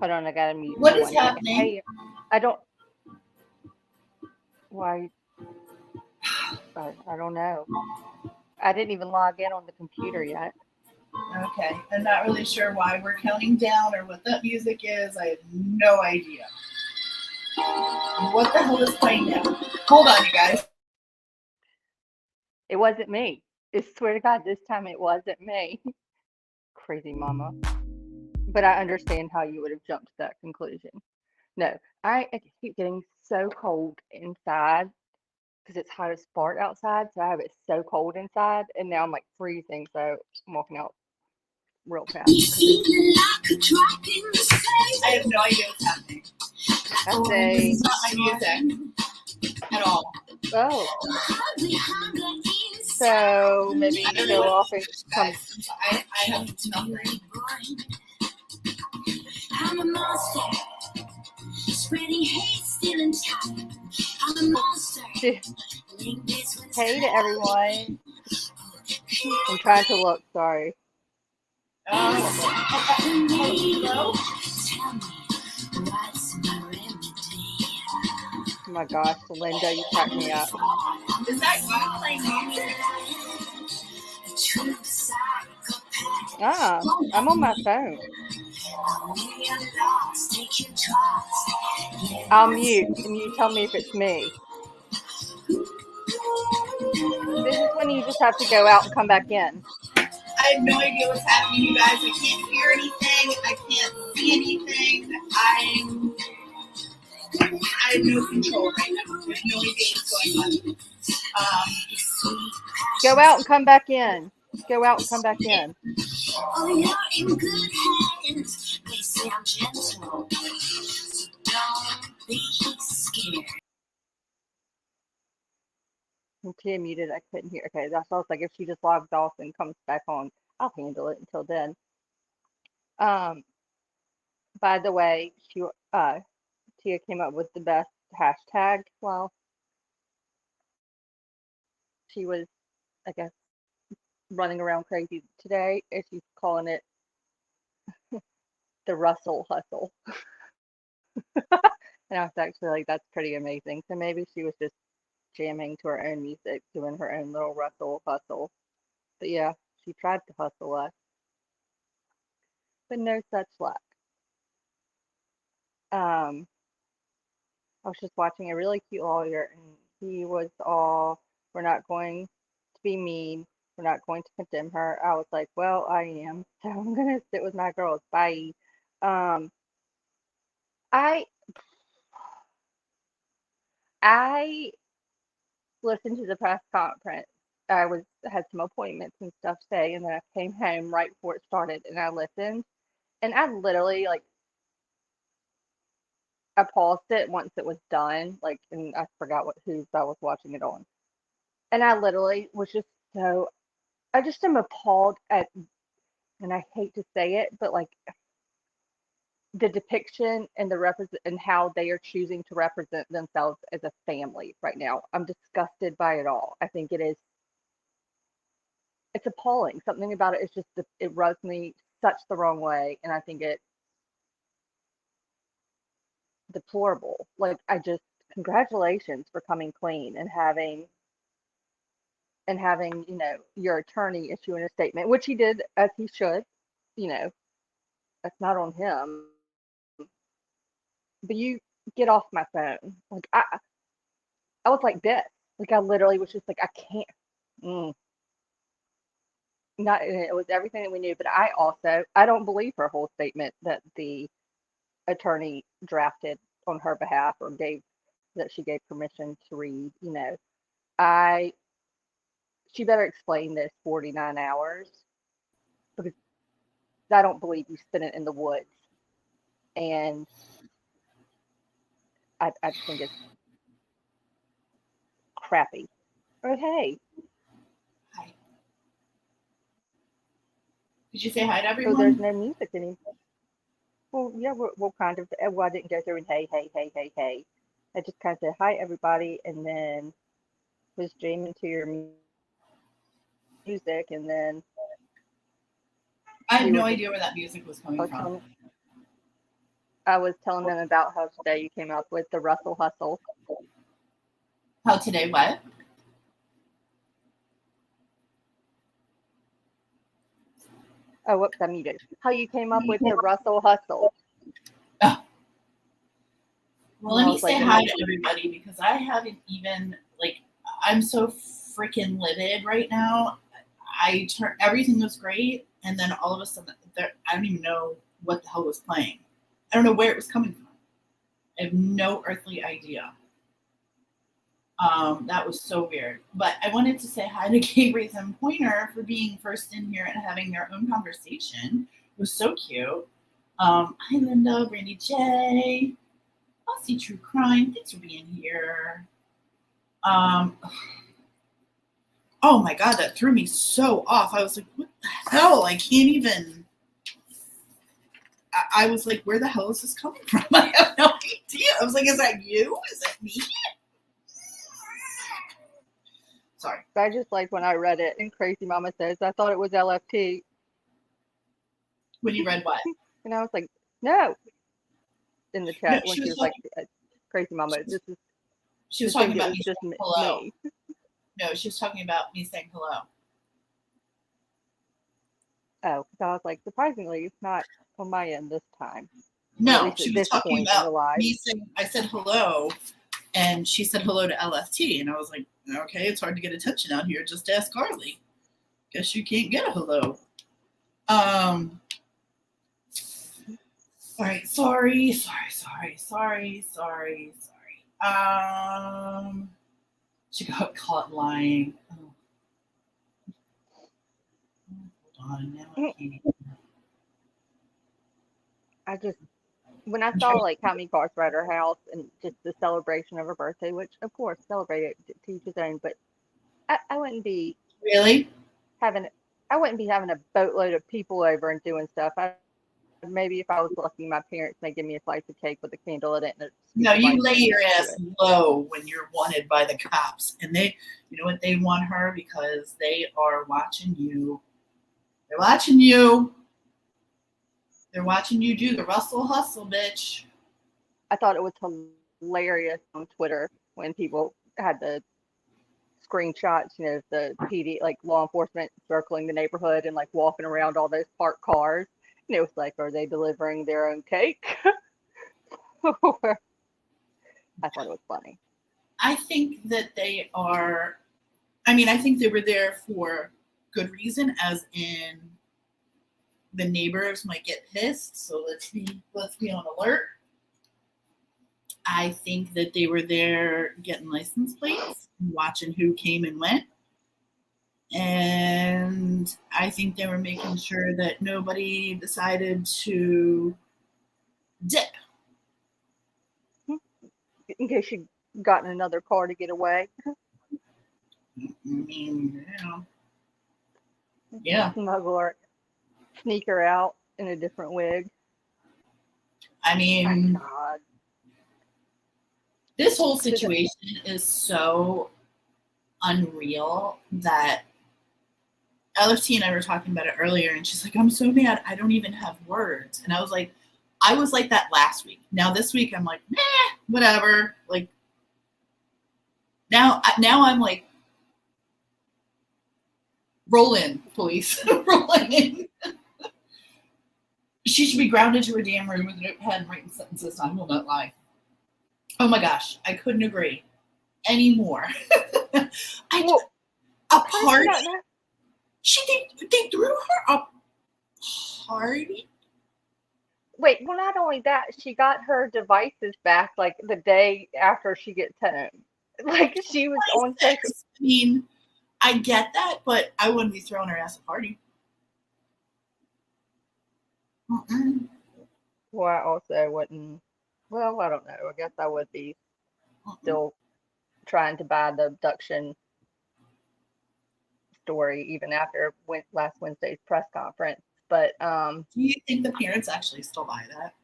Hold on, I gotta mute What for is 1 second. happening? Hey, I don't. Why? I don't know. I didn't even log in on the computer yet. Okay, I'm not really sure why we're counting down or what that music is. I have no idea. What the hell is playing now? Hold on, you guys. It wasn't me. I swear to God, this time it wasn't me. Crazy mama. But I understand how you would have jumped to that conclusion. No, I keep getting so cold inside because it's hot as fart outside. So I have it so cold inside, and now I'm like freezing. So I'm walking out real fast. I have no idea what's happening. This is not my music at all. Oh, so maybe I don't know go what off and come. guys. I have nothing. I'm a monster, spreading hate, stealing time. I'm a monster. Hey to everyone. I'm trying to look. Sorry. Hello? Oh my gosh, Linda, you cracked me up. Is that God playing music? Ah, I'm on my phone. I'll mute and you tell me if it's me. This is when you just have to go out and come back in. I have no idea what's happening, you guys. I can't hear anything. I can't see anything. I have no control right now. I have no idea what's going on. Go out and come back in. Go out and come back in. Oh, you're in good hands. They say I'm gentle. So don't be scared. Tia muted. I couldn't hear. Okay, that's all. It's like if she just logs off and comes back on, I'll handle it until then. By the way, Tia came up with the best hashtag while she was, I guess, running around crazy today, and she's calling it the Russell Hustle. And I was actually like, that's pretty amazing. So maybe she was just jamming to her own music, doing her own little Russell hustle. But yeah, she tried to hustle us, but no such luck. Um, I was just watching a really cute lawyer, and he was all, "We're not going to be mean. We're not going to condemn her." I was like, "Well, I am, so I'm gonna sit with my girls. Bye." Um, I I listened to the press conference. I had some appointments and stuff today, and then I came home right before it started, and I listened, and I literally like I paused it once it was done, like, and I forgot what who's I was watching it on, and I literally was just so I just am appalled at, and I hate to say it, but like the depiction and the represent and how they are choosing to represent themselves as a family right now. I'm disgusted by it all. I think it's appalling. Something about it is just it rubs me such the wrong way, and I think it's deplorable. Like I just congratulations for coming clean and having your attorney issuing a statement, which he did as he should. You know that's not on him. But you get off my phone. Like I was like this. Like I literally was just like I can't. Mm. Not it was everything that we knew, but I don't believe her whole statement that the attorney drafted on her behalf or gave that she gave permission to read. I she better explain this 49 hours because I don't believe you spent it in the woods. And I just think it's crappy. Oh hey, Hi. Did you say hi to oh there's everyone? no music anymore. Well, yeah, we'll kind of. Well, I didn't go through and hey, hey, hey, hey, hey. I just kind of said hi, everybody, and then was jamming to your music, and then we I were have just. no idea where that music was I coming was from. telling them about how today you came up with the Russell Hustle. How today? What? Oh, whoops, I muted. How you came up with the Russell Hustle, Oh, well, and let I me was say like, hi to everybody because I haven't even like. I'm so freaking livid right now. Everything was great, and then all of a sudden, I don't even know what the hell was playing. I don't know where it was coming from. I have no earthly idea. That was so weird. But I wanted to say hi to Kate Race and Pointer for being first in here and having their own conversation. It was so cute. Hi Linda, Brandy J, Aussie True Crime. Thanks for being here. Um, oh my god, that threw me so off. I was like, what the hell? I can't even. I was like, where the hell is this coming from? I have no idea. I was like, is that you? Is that me? Sorry. I just like when I read it, and Crazy Mama says, I thought it was LFT. When you read what? And I was like, no, in the No, chat when she she was was like, talking. Crazy Mama, She was to talking think it about was me just saying hello. me. No, she was talking about me saying hello. Oh, because I was like, surprisingly, it's not on my end this time, or at No, least she at was this talking point in about the live. me saying, I said hello, and she said hello to LFT. And I was like, okay, it's hard to get attention out here. Just ask Carlee. Guess you can't get a hello. All right, sorry. She got caught lying. Oh, hold on, now I can't even. I just, when I saw like how many cars were at her house and just the celebration of her birthday, which of course celebrate it to each his own, but I wouldn't be Really? having I wouldn't be having a boatload of people over and doing stuff. Maybe if I was lucky, my parents may give me a slice of cake with a candle in it and a scoop No, of ice you lay cream your next to ass it. low when you're wanted by the cops. And you know what they want her? Because they are watching you. They're watching you. They're watching you do the Russell hustle, bitch. I thought it was hilarious on Twitter when people had the screenshots, the PD, like law enforcement circling the neighborhood and like walking around all those parked cars. And it was like, are they delivering their own cake? I thought it was funny. I think that they are, I think they were there for good reason, as in the neighbors might get pissed. So let's be on alert. I think that they were there getting license plates, watching who came and went. And I think they were making sure that nobody decided to dip. In case she got in another car to get away. I mean, yeah. Smuggle her, sneak her out in a different wig. I My mean, God. this whole 'Cause situation is so unreal that LFT and I were talking about it earlier, and she's like, I'm so mad. I don't even have words. And I was like that last week. Now, this week, I'm like, meh, whatever. Like, now I'm like, roll in, police. Roll in. She should be grounded to her damn room with a notepad and writing sentences. I will not lie. Oh my gosh, I couldn't agree anymore. well, A how did she party? not know? They threw her a party? Wait, well, not only that, she got her devices back like the day after she gets home. Like she was on social. I mean, I get that, but I wouldn't be throwing her ass a party. Mm-mm. Well, I also wouldn't. Well, I don't know. I guess I would be Mm-mm. still trying to buy the abduction story even after last Wednesday's press conference. But Do you think the parents actually still buy that?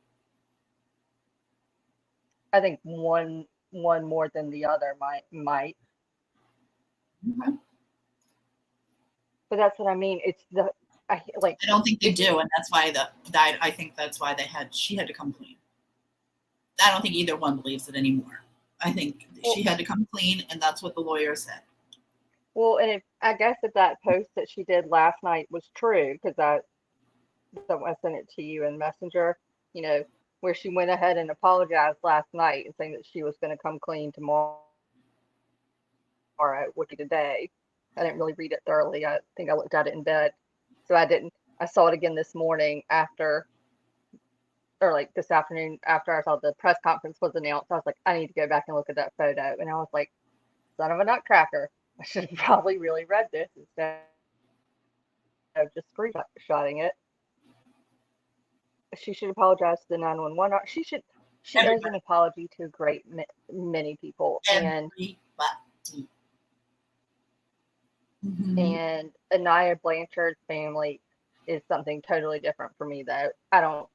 I think one more than the other might. Okay. But that's what I mean. It's the I like I don't think they it's do, and that's why I think that's why she had to come clean. I don't think either one believes it anymore. I think well, she had to come clean, and that's what the lawyer said. well, and if I guess if that post that she did last night was true, because I sent it to you in Messenger, you know, where she went ahead and apologized last night and saying that she was going to come clean tomorrow, which today. I didn't really read it thoroughly. I think I looked at it in bed, so I didn't. I saw it again this morning after, or like this afternoon after I saw the press conference was announced. I was like, I need to go back and look at that photo, and I was like, son of a nutcracker. I should have probably really read this instead of just screenshotting it. She should apologize to the 911. She owes an Everybody, apology to a great many people, everybody. Mm-hmm. and Anaya Blanchard's family is something totally different for me though. Oh,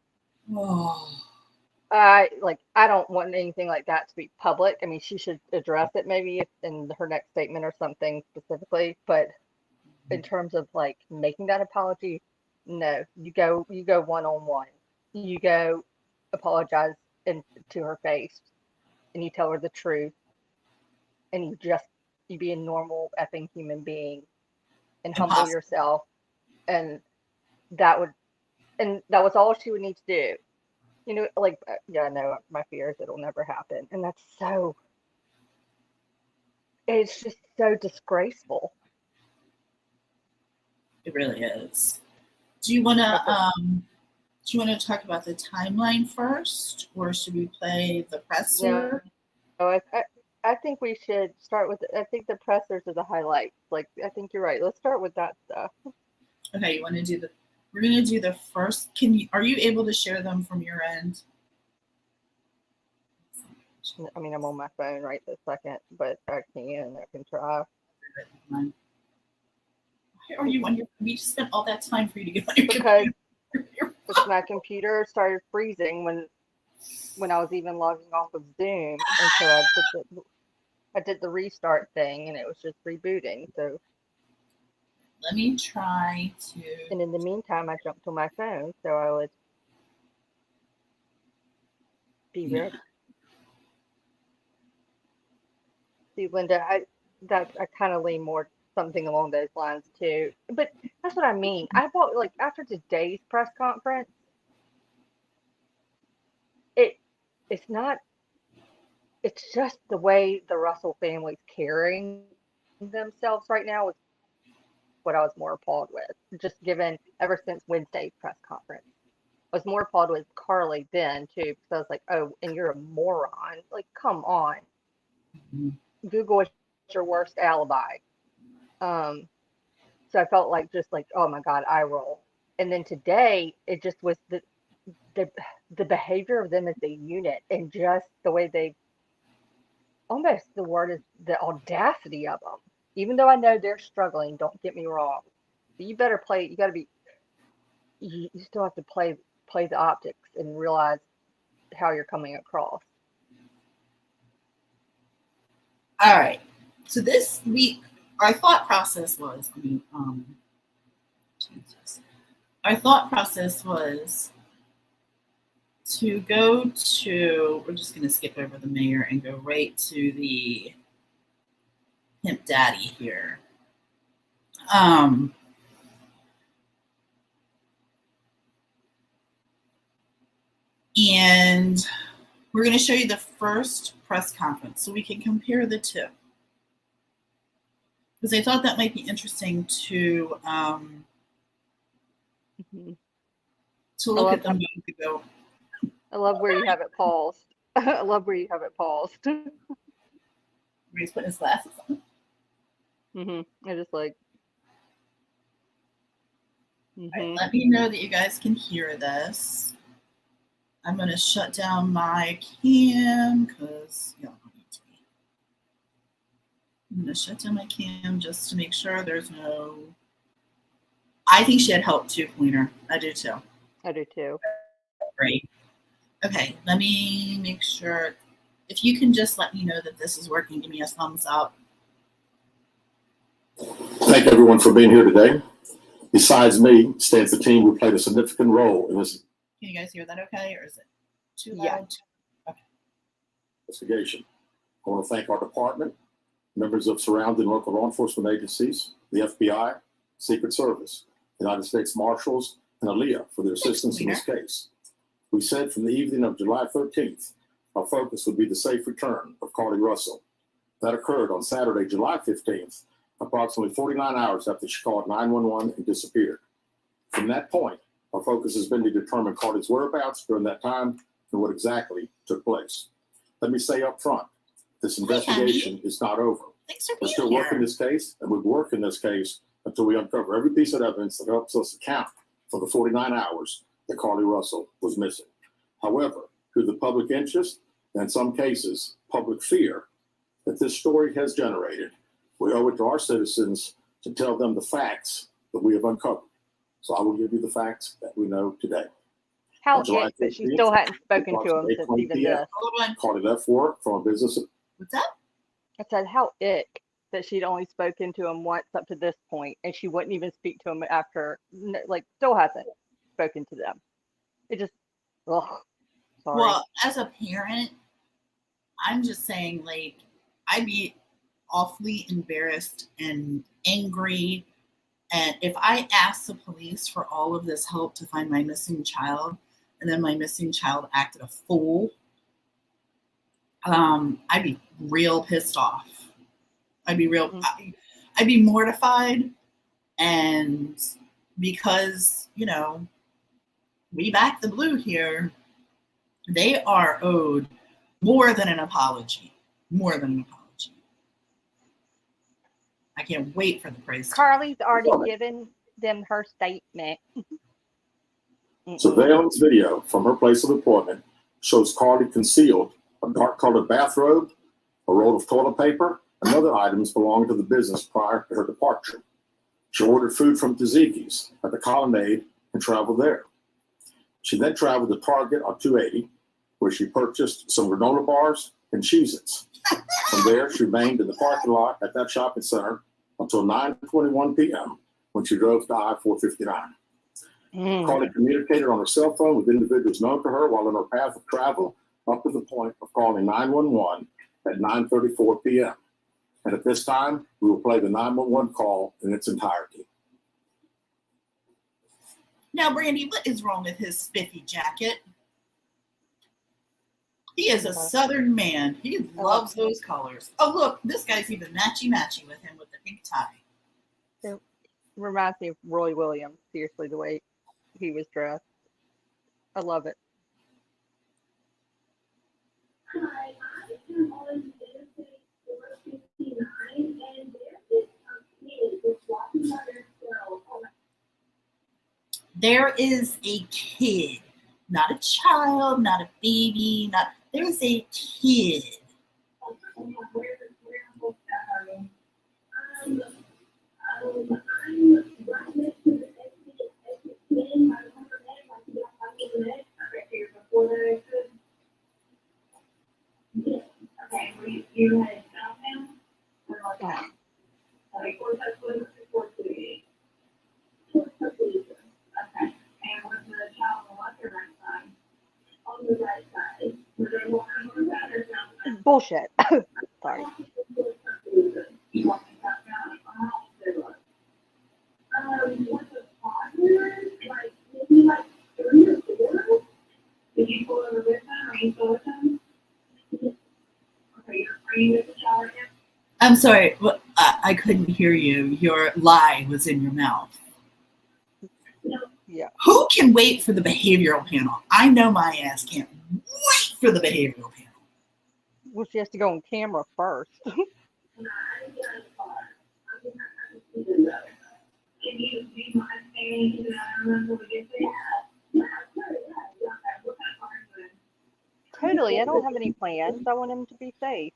I don't want anything like that to be public. I mean, she should address it maybe in her next statement or something specifically, but in terms of like making that apology, no. You go one on one. You go apologize in to her face and you tell her the truth and you be a normal effing human being and humble impossible. yourself and that would and that was all she would need to do. You know, like yeah, no, my fear is it'll never happen. And that's so it's just so disgraceful. It really is. Do you want I to feel do you want to talk about the timeline first, or should we play the no, presser? I think we should start with I think the pressers are the highlights. Like I think you're right. Let's start with that stuff. Okay, you want to do the. We're gonna do the first. Can you? Are you able to share them from your end? I mean, I'm on my phone right this second, but I can try Why are you on your? We just spent all that time for you to get on your because computer. Your my computer started freezing when I was even logging off of Zoom, and so I did the restart thing, and it was just rebooting. So, Let me try to. and in the meantime, I jumped on my phone so I would be Yeah. ready. See, Linda, I kind of lean more something along those lines too. But that's what I mean. I thought like after today's press conference, it it's not. It's just the way the Russell family's carrying themselves right now is what I was more appalled with. Just given ever since Wednesday's press conference, I was more appalled with Carlee then too because I was like, oh, and you're a moron. Like, come on, Google is your worst alibi. Um, so I felt like just like, oh my God, I roll. And then today, it just was the the behavior of them as a unit and just the way they almost the word is the audacity of them. Even though I know they're struggling, don't get me wrong. But you better play. You got to be. You still have to play the optics and realize. how you're coming across. All right. So this week, our thought process was, our thought process was to go to, we're just going to skip over the mayor and go right to the pimp daddy here. And we're going to show you the first press conference so we can compare the two. Because I thought that might be interesting to look at them both to go. I love where you have it paused. I love where you have it paused. He's putting his glasses on. I just like. Right, let me know that you guys can hear this. I'm going to shut down my cam because y'all don't need to be. I'm going to shut down my cam just to make sure there's no. I think she had help too, Cleaner. I do too. I do too. Great. Okay, let me make sure. If you can just let me know that this is working, give me a thumbs up. Thank everyone for being here today. Besides me, stands the team who played a significant role in this. Can you guys hear that okay, or is it too loud? Yeah. Okay. Investigation. I want to thank our department, members of surrounding local law enforcement agencies, the FBI, Secret Service, United States Marshals, and ALEA for their assistance in this case. We said from the evening of July 13th, our focus would be the safe return of Carlee Russell. That occurred on Saturday, July 15th, approximately 49 hours after she called 911 and disappeared. From that point, our focus has been to determine Carlee's whereabouts during that time and what exactly took place. Let me say up front, this investigation is not over. We're still working this case, and we'll work in this case until we uncover every piece of evidence that helps us account for the 49 hours that Carlee Russell was missing. However, through the public interest, and in some cases, public fear that this story has generated, we owe it to our citizens to tell them the facts that we have uncovered. So I will give you the facts that we know today. How it that she still hadn't spoken to him since even this. Carlee left work from a business. What's that? I said, how ick that she'd only spoken to him once up to this point, and she wouldn't even speak to him after, like, still hasn't spoken to them. It just, ugh. Sorry. Well, as a parent, I'm just saying, like, I'd be awfully embarrassed and angry. And if I asked the police for all of this help to find my missing child, and then my missing child acted a fool, I'd be real pissed off. I'd be mortified. And because, you know, we back the blue here, they are owed more than an apology. More than an apology. I can't wait for the praise. Carlee's already given them her statement. Surveillance video from her place of employment shows Carlee concealed a dark-colored bathrobe, a roll of toilet paper, and other items belonging to the business prior to her departure. She ordered food from Tzatziki's at the Colonnade and traveled there. She then traveled to Target on 280, where she purchased some granola bars and Cheez-Its. From there, she remained in the parking lot at that shopping center until 9:21 p.m. when she drove to I-459. Carlee communicated on her cell phone with individuals known to her while on her path of travel up to the point of calling 911 at 9:34 p.m. And at this time, we will play the 911 call in its entirety. Now, Brandy, what is wrong with his spiffy jacket? He is a Southern man. He loves those colors. Oh, look, this guy's even matchy-matchy with him with the pink tie. It reminds me of Roy Williams, seriously, the way he was dressed. I love it. Hi, I am on Interstate 459, and there is a kid just walking by themselves. There is a kid, not a child, not a baby, there's a kid. I'm right next to the exit 10. I remember that, like, right here before that exit. You had found him? Or like that? Like, or that's what it's for today. Okay. And with the child on the right side, on the right side, were they walking on that or down? Bullshit. Sorry. You want me to talk about how they look? What's the father? Like, maybe like 3 or 4? Did you pull over with them or you still with them? Okay, are you with the child again? I'm sorry, I couldn't hear you. Your lie was in your mouth. Yeah. Who can wait for the behavioral panel? I know my ass can't wait for the behavioral panel. Well, she has to go on camera first. No, I didn't get out of the car. I didn't have to do that. Can you do my thing? I remember we did that. Yeah, sure, yeah. What kind of car is it? Totally. I don't have any plans. I want him to be safe.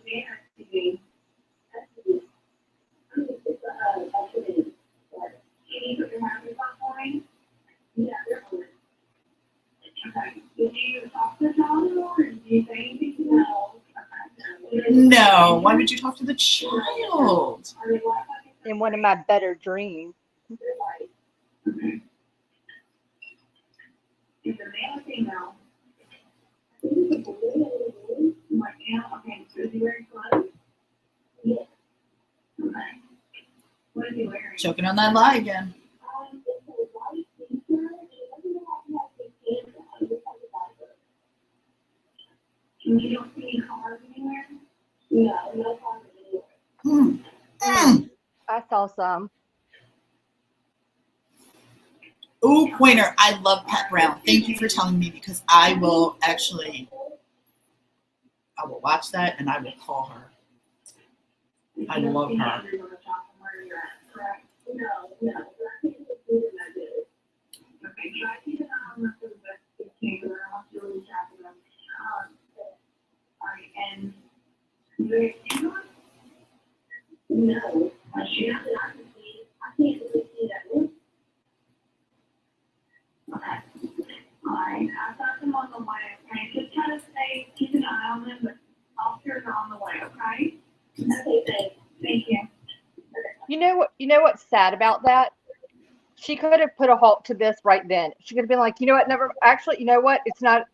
Yeah, TV. Can you put your hand on me? Yeah, definitely. Okay. Did you talk to John or did you say anything? No. Okay. No, why would you talk to the child? Are they black? In one of my better dreams. They're white. Okay. Is it male or female? Like now, okay, so is he wearing clothes? Yes. Okay. What is he wearing? Choking on that lie again. It's a white t-shirt. It doesn't have to have big pants on. It just has a diaper. And you don't see any cars anywhere? No, no cars anywhere. I saw some. Ooh, Pointer, I love Pat Brown. Thank you for telling me because I will watch that and I will call her. I love her. No. Okay, try to keep an eye on them for the best you can. I want you to really track them. Alright, and do you have no. She has it. I can see. I can't really see that one. Okay. Alright, I've got them on the way. Okay, just try to keep an eye on them, but officers are on the way. Okay. Okay, thanks. Thank you. You know what's sad about that? She could have put a halt to this right then. She could have been like, you know what, never actually, you know what? It's not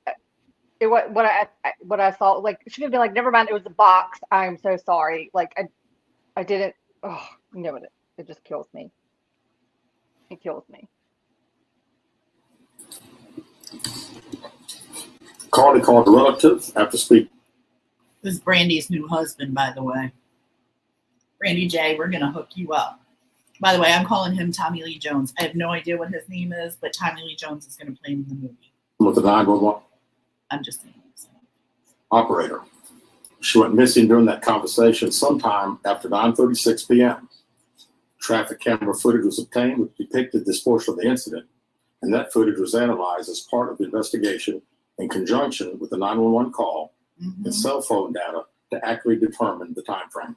what I saw, like she could have been like, never mind, it was a box. I'm so sorry. Like I didn't you know what, it just kills me. It kills me. Carlee called a relative after speaking. This is Brandy's new husband, by the way. Brandy J, we're gonna hook you up. By the way, I'm calling him Tommy Lee Jones. I have no idea what his name is, but Tommy Lee Jones is gonna play him in the movie. With the 911 I'm just saying. operator. She went missing during that conversation sometime after 9:36 p.m. Traffic camera footage was obtained which depicted this portion of the incident, and that footage was analyzed as part of the investigation in conjunction with the 911 call and cell phone data to accurately determine the time frame.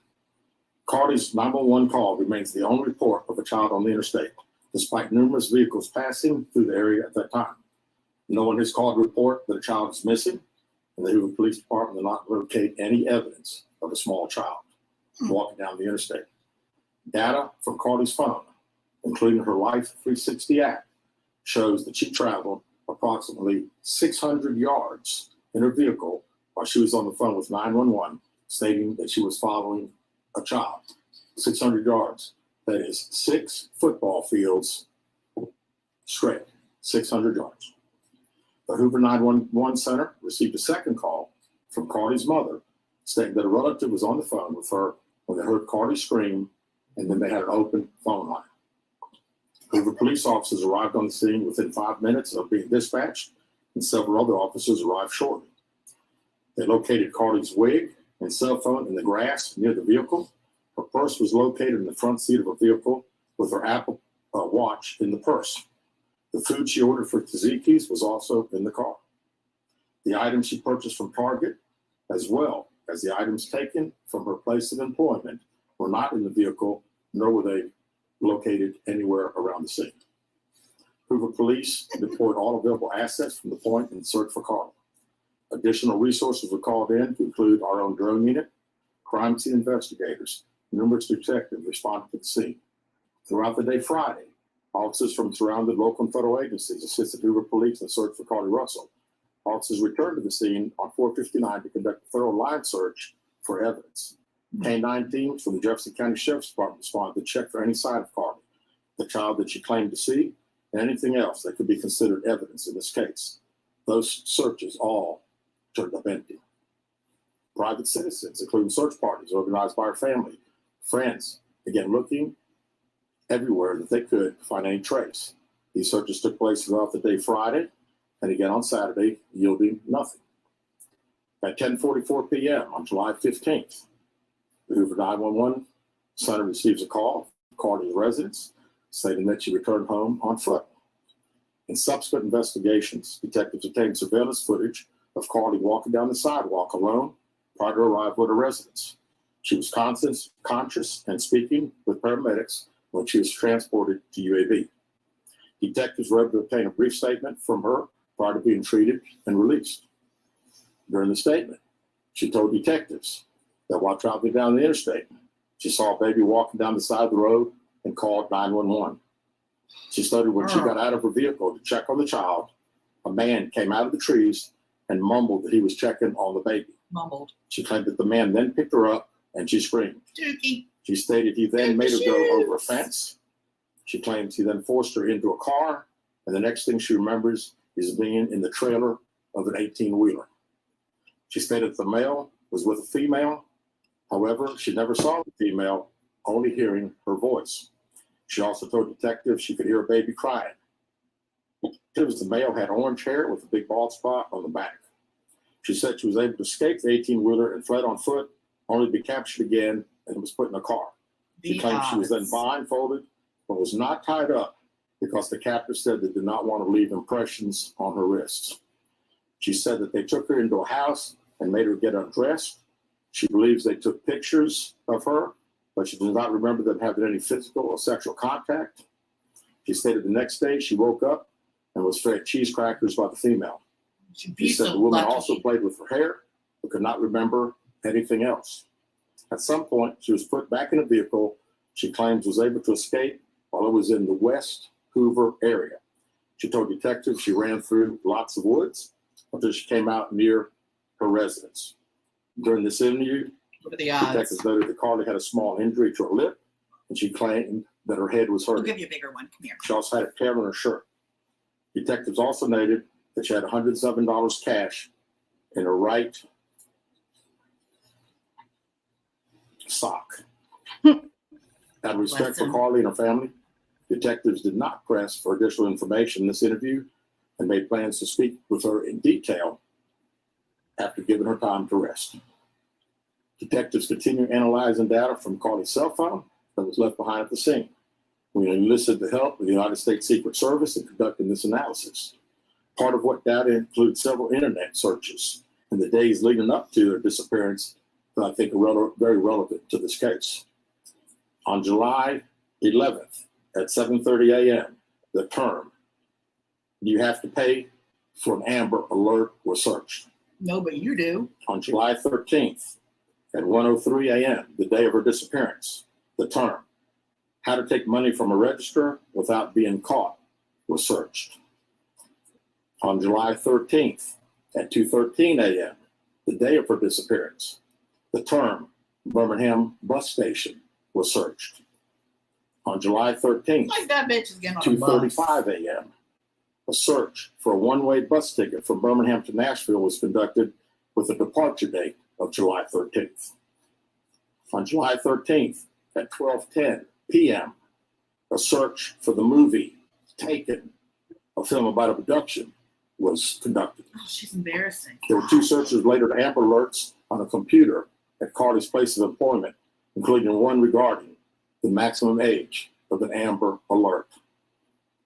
Carlee's 911 call remains the only report of a child on the interstate, despite numerous vehicles passing through the area at that time. No one has called to report that a child is missing, and the Hoover Police Department did not locate any evidence of a small child walking down the interstate. Data from Carlee's phone, including her Life 360 app, shows that she traveled approximately 600 yards in her vehicle while she was on the phone with 911, stating that she was following a child. 600 yards. That is 6 football fields straight, 600 yards. The Hoover 911 Center received a second call from Carlee's mother stating that a relative was on the phone with her when they heard Carlee scream, and then they had an open phone line. Hoover police officers arrived on the scene within 5 minutes of being dispatched, and several other officers arrived shortly. They located Carlee's wig and cell phone in the grass near the vehicle. Her purse was located in the front seat of a vehicle with her Apple Watch in the purse. The food she ordered for Tzatziki's was also in the car. The items she purchased from Target, as well as the items taken from her place of employment, were not in the vehicle, nor were they located anywhere around the scene. Hoover police deployed all available assets from the point in search for Carlee. Additional resources were called in to include our own drone unit, crime scene investigators, numerous detectives responded to the scene. Throughout the day Friday, officers from surrounding local and federal agencies assisted Hoover Police in the search for Carlee Russell. Officers returned to the scene on 459 to conduct a thorough line search for evidence. K-9 teams from the Jefferson County Sheriff's Department responded to check for any sign of Carlee, the child that she claimed to see, and anything else that could be considered evidence in this case. Those searches all turned up empty. Private citizens, including search parties organized by her family, friends, began looking everywhere that they could to find any trace. These searches took place throughout the day Friday and again on Saturday, yielding nothing. At 10:44 p.m. on July 15th, the Hoover 911 center receives a call from Carlee's residence stating that she returned home on foot. In subsequent investigations, detectives obtained surveillance footage of Carlee walking down the sidewalk alone prior to arrival at her residence. She was conscious and speaking with paramedics when she was transported to UAB. Detectives were able to obtain a brief statement from her prior to being treated and released. During the statement, she told detectives that while traveling down the interstate, she saw a baby walking down the side of the road and called 911. She stated when she got out of her vehicle to check on the child, a man came out of the trees and mumbled that he was checking on the baby. Mumbled. She claimed that the man then picked her up and she screamed. Dookie. She stated he then made her go over a fence. She claims he then forced her into a car, and the next thing she remembers is being in the trailer of an 18-wheeler. She stated that the male was with a female. However, she never saw the female, only hearing her voice. She also told detectives she could hear a baby crying. The male had orange hair with a big bald spot on the back. She said she was able to escape the 18-wheeler and fled on foot, only to be captured again and was put in a car. She claimed she was then blindfolded, but was not tied up because the captor said they did not want to leave impressions on her wrists. She said that they took her into a house and made her get undressed. She believes they took pictures of her, but she does not remember them having any physical or sexual contact. She stated the next day she woke up and was fed cheese crackers by the female. She said the woman also played with her hair, but could not remember anything else. At some point, she was put back in a vehicle she claims was able to escape while it was in the West Hoover area. She told detectives she ran through lots of woods until she came out near her residence. During this interview, what are the odds? Detectives noted that Carlee had a small injury to her lip, and she claimed that her head was hurting. I'll give you a bigger one. Come here. She also had a tear on her shirt. Detectives also noted that she had $107 cash in her right sock. Out of respect for Carlee and her family, detectives did not press for additional information in this interview and made plans to speak with her in detail after giving her time to rest. Detectives continue analyzing data from Carlee's cell phone that was left behind at the scene. We enlisted the help of the United States Secret Service in conducting this analysis. Part of what data includes several internet searches in the days leading up to her disappearance that I think are very relevant to this case. On July 11th at 7:30 a.m., the term "you have to pay for an Amber Alert" was searched. No, but you do. On July 13th at 1:03 a.m., the day of her disappearance, the term "how to take money from a register without being caught" was searched. On July 13th at 2:13 a.m., the day of her disappearance, the term "Birmingham bus station" was searched. On July 13th, like that bitch is getting on a bus. 2:35 a.m., a search for a one-way bus ticket from Birmingham to Nashville was conducted with a departure date of July 13th. On July 13th at 12:10 p.m., a search for the movie Taken, a film about abduction, was conducted. Oh, she's embarrassing. There were two searches related to Amber Alerts on a computer at Carlee's place of employment, including one regarding the maximum age of an Amber Alert.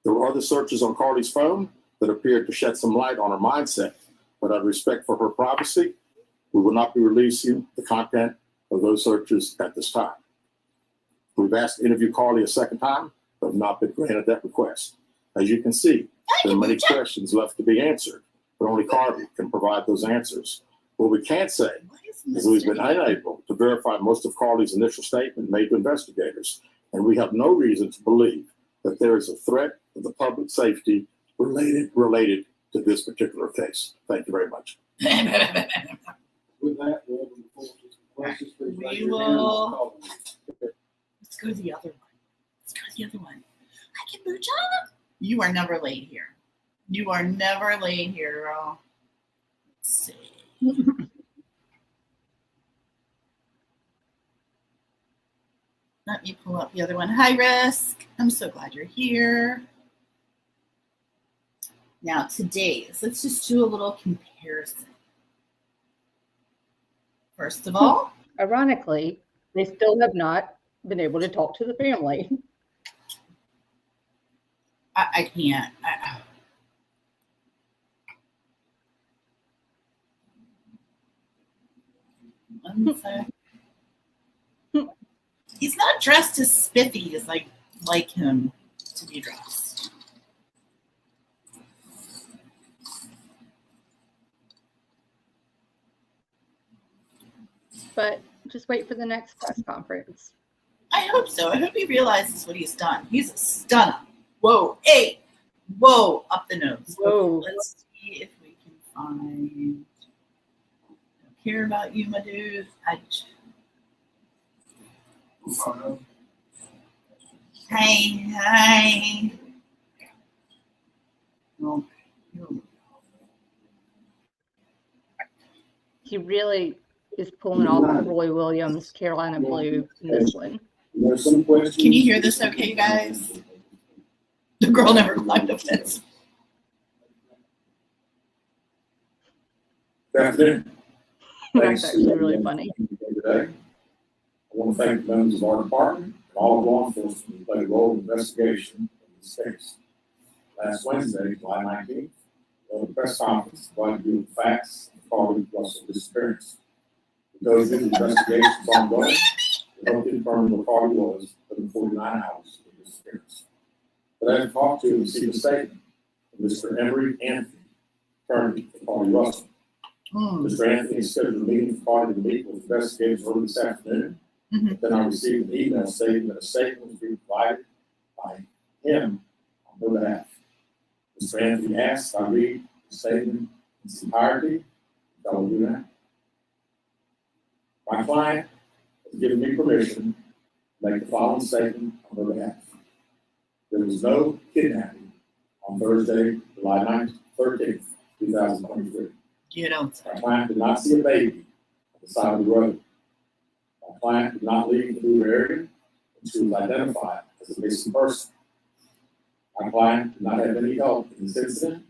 There were other searches on Carlee's phone that appeared to shed some light on her mindset, but out of respect for her privacy, we will not be releasing the content of those searches at this time. We've asked to interview Carlee a second time, but have not been granted that request. As you can see, there are many questions left to be answered, but only Carlee can provide those answers. What we can't say What is is we've been Mr. unable to verify most of Carlee's initial statement made to investigators, and we have no reason to believe that there is a threat to the public safety related to this particular case. Thank you very much. With that, we'll open the floor to some questions. Please raise We your hand. will- Let's go to the other one. Let's go to the other one. Hi, Kombucha. You are never late here. You are never late here, girl. Let's see. Let me pull up the other one. High risk. I'm so glad you're here. Now, today's, let's just do a little comparison. First of all, Ironically, they still have not been able to talk to the family. I can't. One sec. He's not dressed as spiffy as like him to be dressed. But just wait for the next press conference. I hope so. I hope he realizes what he's done. He's a stunner. Whoa, hey, whoa, up the nose. Whoa. Okay, let's see if we can find. I don't care about you, my dude. Hi. Oh, He really is pulling off Roy Williams, Carolina Blue in this one. There's some questions. can you hear this okay, you guys? The girl never climbed a fence. Good afternoon. That's actually really funny. Today. I want to thank the members of our department and all of law enforcement who played a role in the investigation of this case. Last Wednesday, July 19th, the press conference provided you with facts of Carlee Russell disappearance. Because the investigation is ongoing, we hope to determine where Carlee was within 49 hours of the disappearance. But I have talked to and received a statement from Mr. Emery Anthony, attorney for Carlee Russell. Mr. Anthony scheduled a meeting for Carlee to meet with investigators early this afternoon. Mhm. Then I received an email stating that a statement was being provided by him on her behalf. Mr. Anthony asked I read the statement in its entirety. I will do that. My client has given me permission to make the following statement on her behalf. There was no kidnapping on Thursday, July 13th, 2023. You don't. My client did not see a baby on the side of the road. My client did not leave the Hoover area, and she was identified as a missing person. My client did not have any help in this incident.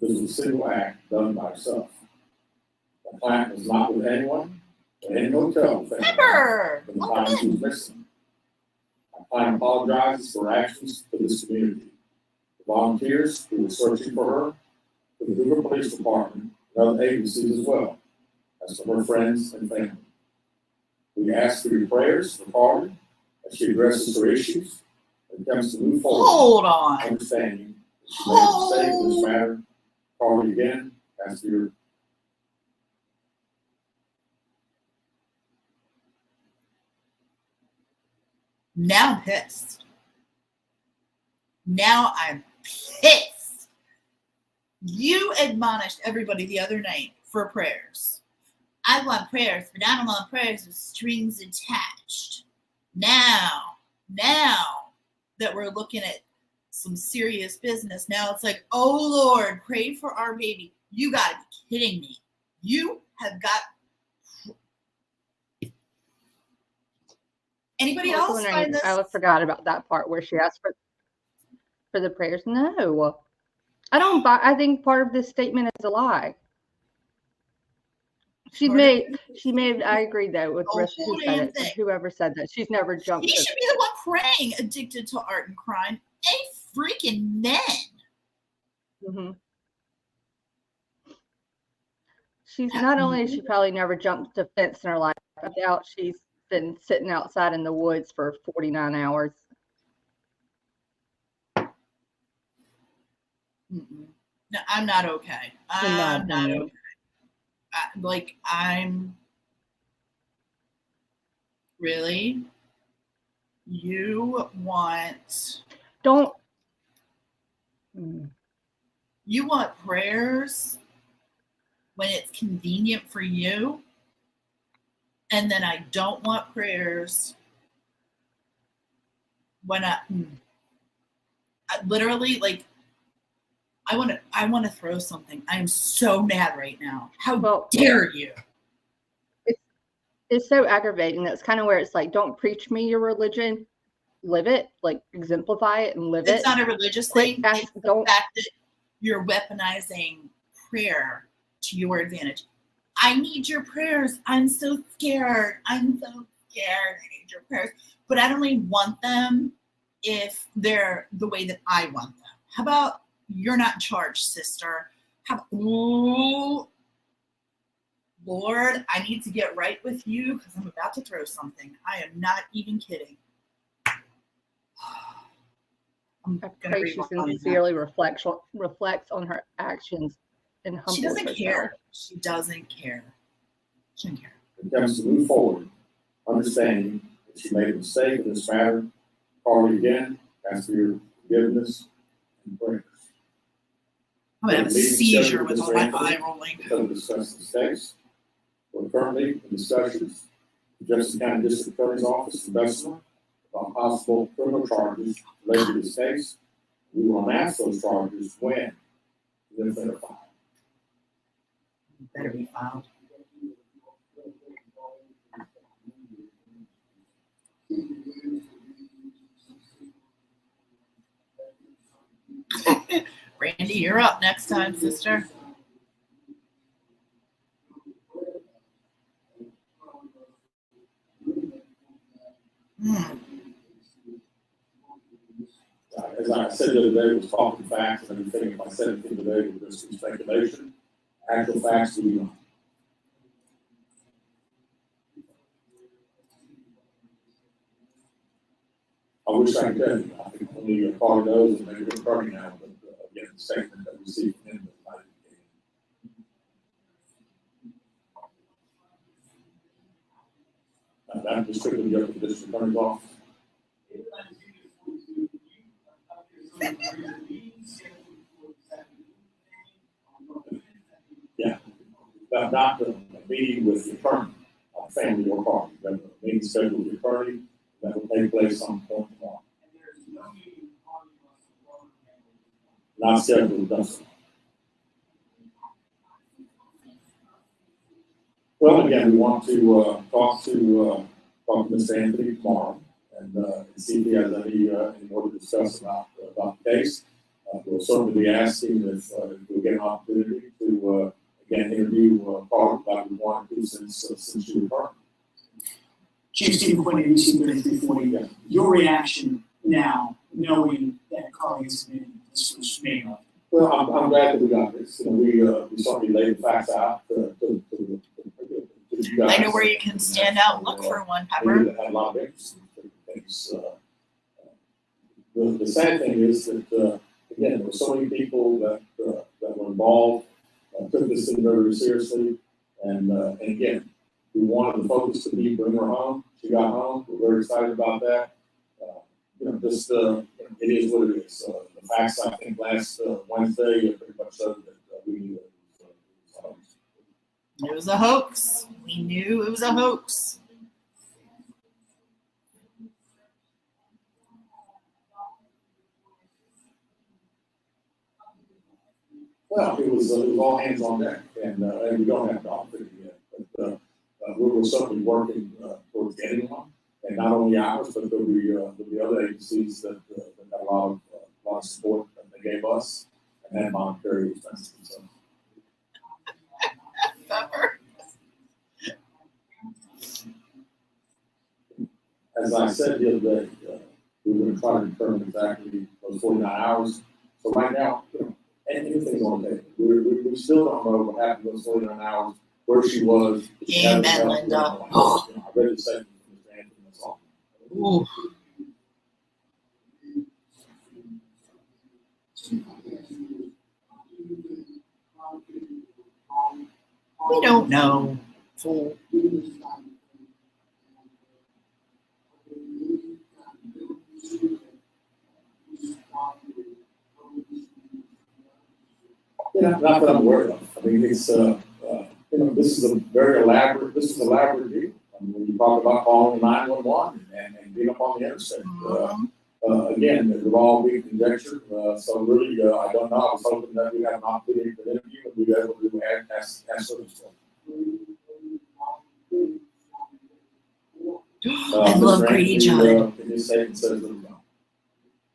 This was a single act done by herself. My client was not with anyone at any hotel with anyone Pepper! at the time she was missing. My client apologizes for her actions to this community. The volunteers who were searching for her, to the Hoover Police Department, and other agencies as well, as to her friends and family. We ask for your prayers for Carlee as she addresses her issues and attempts to move forward, Hold on. understanding that she made a mistake in this matter. Carlee, again, ask for your Now I'm pissed. Now I'm pissed. You admonished everybody the other night for prayers. I want prayers, but I don't want prayers with strings attached. Now that we're looking at some serious business, now it's like, oh Lord, pray for our baby. You gotta be kidding me. You have got. Anybody I was else wondering, find this? I forgot about that part where she asked for the prayers. No, I don't buy. I think part of this statement is a lie. She made. I agree though with The Rick, who whole said damn it. thing. Whoever said that, she's never jumped. He should be the one praying, addicted to art and crime. A freaking men. Mm-hmm. She's not only has she probably never jumped a fence in her life. I doubt she's been sitting outside in the woods for 49 hours. Mm-mm. No, I'm not okay. In my I'm not opinion. okay. I'm really. You want Don't. Mm. you want prayers when it's convenient for you, and then I don't want prayers when I literally like I want to throw something. I am so mad right now. How Well, dare you? it's so aggravating. That's kind of where it's like, don't preach me your religion, live it, like exemplify it and live It's it. not a religious Quit thing. ask, It's the don't. fact that you're weaponizing prayer to your advantage. I need your prayers. I'm so scared. I'm so scared. I need your prayers. But I only want them if they're the way that I want them. How about you're not in charge, sister? Ooh, Lord, I need to get right with you because I'm about to throw something. I am not even kidding. I'm I gonna pray she rewind that. sincerely reflects on her actions and humbles She doesn't herself. care. She doesn't care. She doesn't care. It comes to move forward, understanding that she made a mistake in this matter. Carlee again, ask for your forgiveness and prayers. I'm gonna have a seizure with all my eye rolling. To discuss this case. We're currently in discussions with Jefferson County District Attorney's Office in Bessemer about possible criminal charges related to this case. We will announce those charges when and if they're filed. Better be filed. Brandy, you're up next time, sister. As I said the other day, was talking facts and everything. If I said anything today, it was just speculation. Actual facts we know. I wish I could tell you. I think only Carlee knows, and maybe we're starting now, but again, the statement that we see from him is not indicated. That was strictly up to the district attorney's office. Yeah, not the meeting with the attorney, family or party. The meeting scheduled with the attorney that will take place some point tomorrow. Not scheduled, does it? Well, again, we want to talk to Mr. Anthony tomorrow and see if he has any more to discuss about the case. We'll certainly be asking if we'll get an opportunity to again interview Carlee like we wanted to since you returned. Chief Stephen Quinn, ABC 3340. Your reaction now, knowing that Carlee has been made up? Well, I'm glad that we got this. You know, we certainly laid the facts out to you guys. I know where you can stand out and look for one, They Pepper. had a lot of interest in things. The sad thing is that, again, there were so many people that were involved, took this thing very seriously, and again, we wanted the focus to be bring her home. She got home. We're very excited about that. It is what it is. The facts, I think, last Wednesday pretty much showed that we knew it was a hoax. It was a hoax. We knew it was a hoax. Well, it was all hands on deck, and we don't have the opportunity yet. But we're certainly working towards getting one, and not only ours, but there'll be other agencies that have a lot of support that they gave us, and then monetary expenses. So. Pepper. As I said the other day, we were going to try to determine exactly those 49 hours. So right now, anything's on the table. We still don't know what happened those 49 hours, where she was. Amen, Linda. I read the statement from Mr. Anthony, that's all. Ooh. We don't know. Fool. Yeah, not that I'm aware of. I mean, it's, this is a very elaborate deal. I mean, when you talk about calling 911 and being up on the interstate. Again, they're all being conjectured, so really, I don't know. I was hoping that we have an opportunity for an interview and we'd be able to ask certain stuff. I love Grady Judd. In his statement says that no.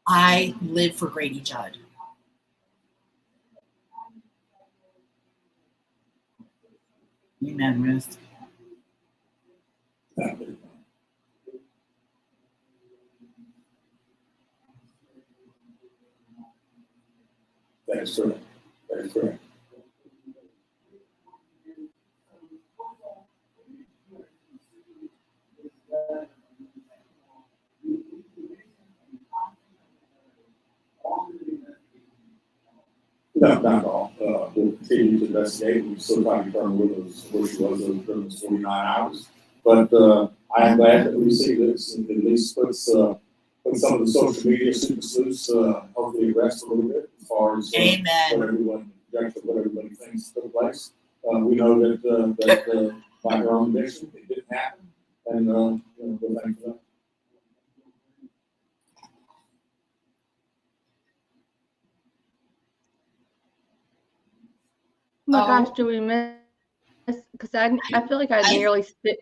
I live for Grady Judd. Amen, Ruth. That is correct. That is correct. No, not at all. We'll continue to investigate. We still trying to determine where she was during those 49 hours. But I am glad that we see this and at least puts some of the social media super sleuths hopefully rest a little bit as far as what everybody thinks took place. We know that by her own admission, it didn't happen, and we're thankful for that. Oh my gosh, do we miss? Because I feel like I nearly spit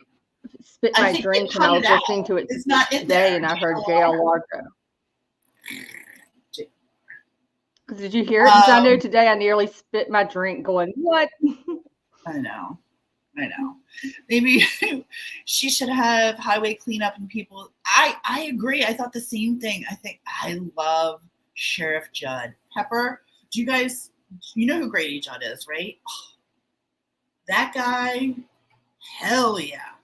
my drink when I was listening to it today, and I heard JL Largo. Did you hear it? Because I know today I nearly spit my drink going, what? I know. Maybe she should have highway cleanup and people. I agree. I thought the same thing. I love Sheriff Judd. Pepper, do you guys, you know who Grady Judd is, right? Oh, that guy, hell yeah.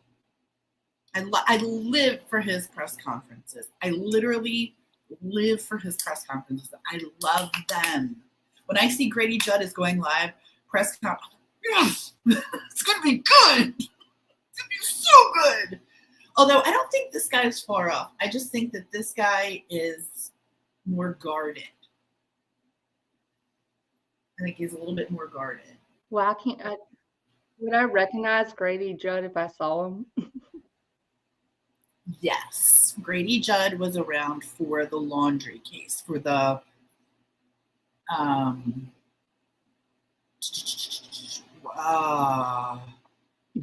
I live for his press conferences. I literally live for his press conferences. I love them. When I see Grady Judd is going live, press conference, yes, it's going to be good. It's going to be so good. Although I don't think this guy is far off. I just think that this guy is more guarded. I think he's a little bit more guarded. Well, would I recognize Grady Judd if I saw him? Yes. Grady Judd was around for the laundry case, for the I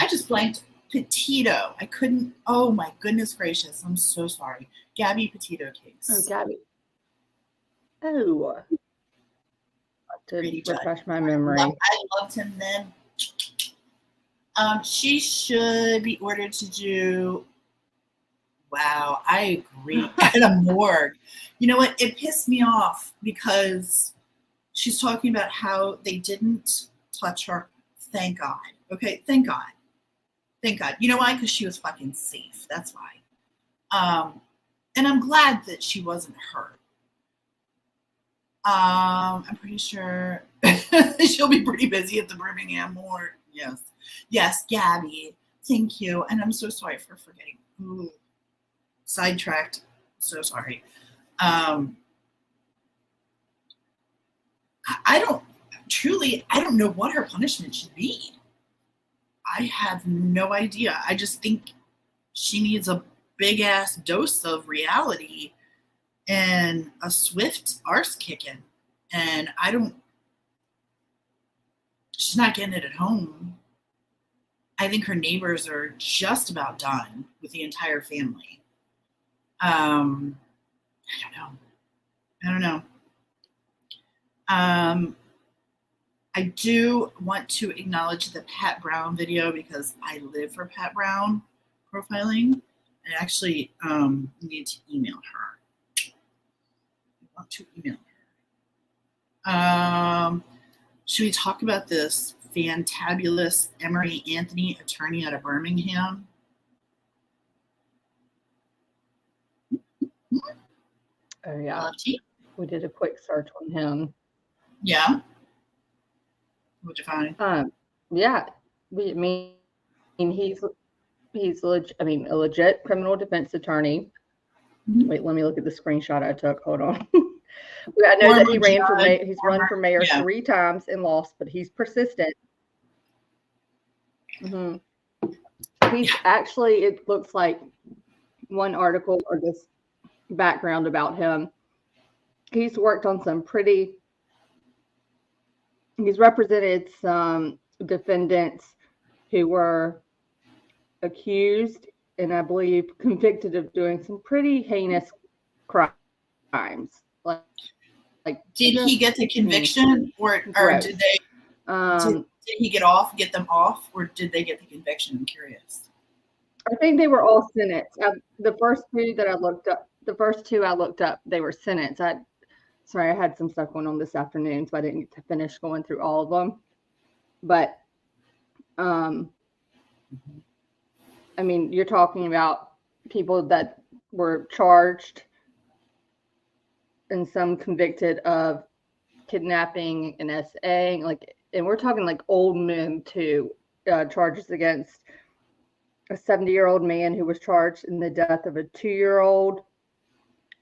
just blanked. Petito. I couldn't. Oh my goodness gracious! I'm so sorry. Gabby Petito case. Oh, Gabby. Oh. To refresh my memory. I loved him then. She should be ordered to do. Wow, I agree. At a morgue. You know what? It pissed me off because she's talking about how they didn't touch her. Thank God. Okay, thank God. Thank God. You know why? Because she was fucking safe. That's why. And I'm glad that she wasn't hurt. I'm pretty sure she'll be pretty busy at the Birmingham morgue. Yes. Yes, Gabby. Thank you. And I'm so sorry for forgetting. Ooh. Sidetracked. So sorry. I don't know what her punishment should be. I have no idea. I just think she needs a big ass dose of reality and a swift arse kicking. And she's not getting it at home. I think her neighbors are just about done with the entire family. I don't know. I do want to acknowledge the Pat Brown video because I live for Pat Brown profiling. I actually need to email her. I want to email her. Should we talk about this fantabulous Emery Anthony attorney out of Birmingham? Oh, yeah. We did a quick search on him. Yeah. What'd you find? Yeah. I mean, he's a legit criminal defense attorney. Mhm. Wait, let me look at the screenshot I took. Hold on. I know that he ran for mayor. He's run for mayor 3 times and lost, but he's persistent. Mm-hmm. He's actually, it looks like one article or this background about him. He's worked on he's represented some defendants who were accused and I believe convicted of doing some pretty heinous crimes. Did he get the conviction, or did they? Did he get them off, or did they get the conviction? I'm curious. I think they were all sentenced. The first two I looked up, they were sentenced. Sorry, I had some stuff going on this afternoon, so I didn't get to finish going through all of them. But, I mean, you're talking about people that were charged and some convicted of kidnapping and SA, and we're talking like old men too. Charges against a 70-year-old man who was charged in the death of a 2-year-old,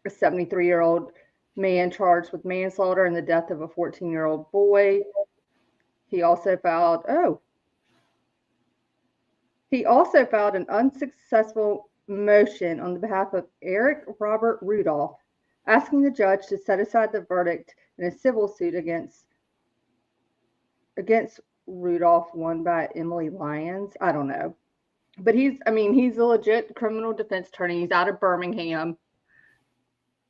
a 73-year-old man charged with manslaughter in the death of a 14-year-old boy. He also filed an unsuccessful motion on the behalf of Eric Robert Rudolph, asking the judge to set aside the verdict in a civil suit against Rudolph, won by Emily Lyons. I don't know. But he's a legit criminal defense attorney. He's out of Birmingham.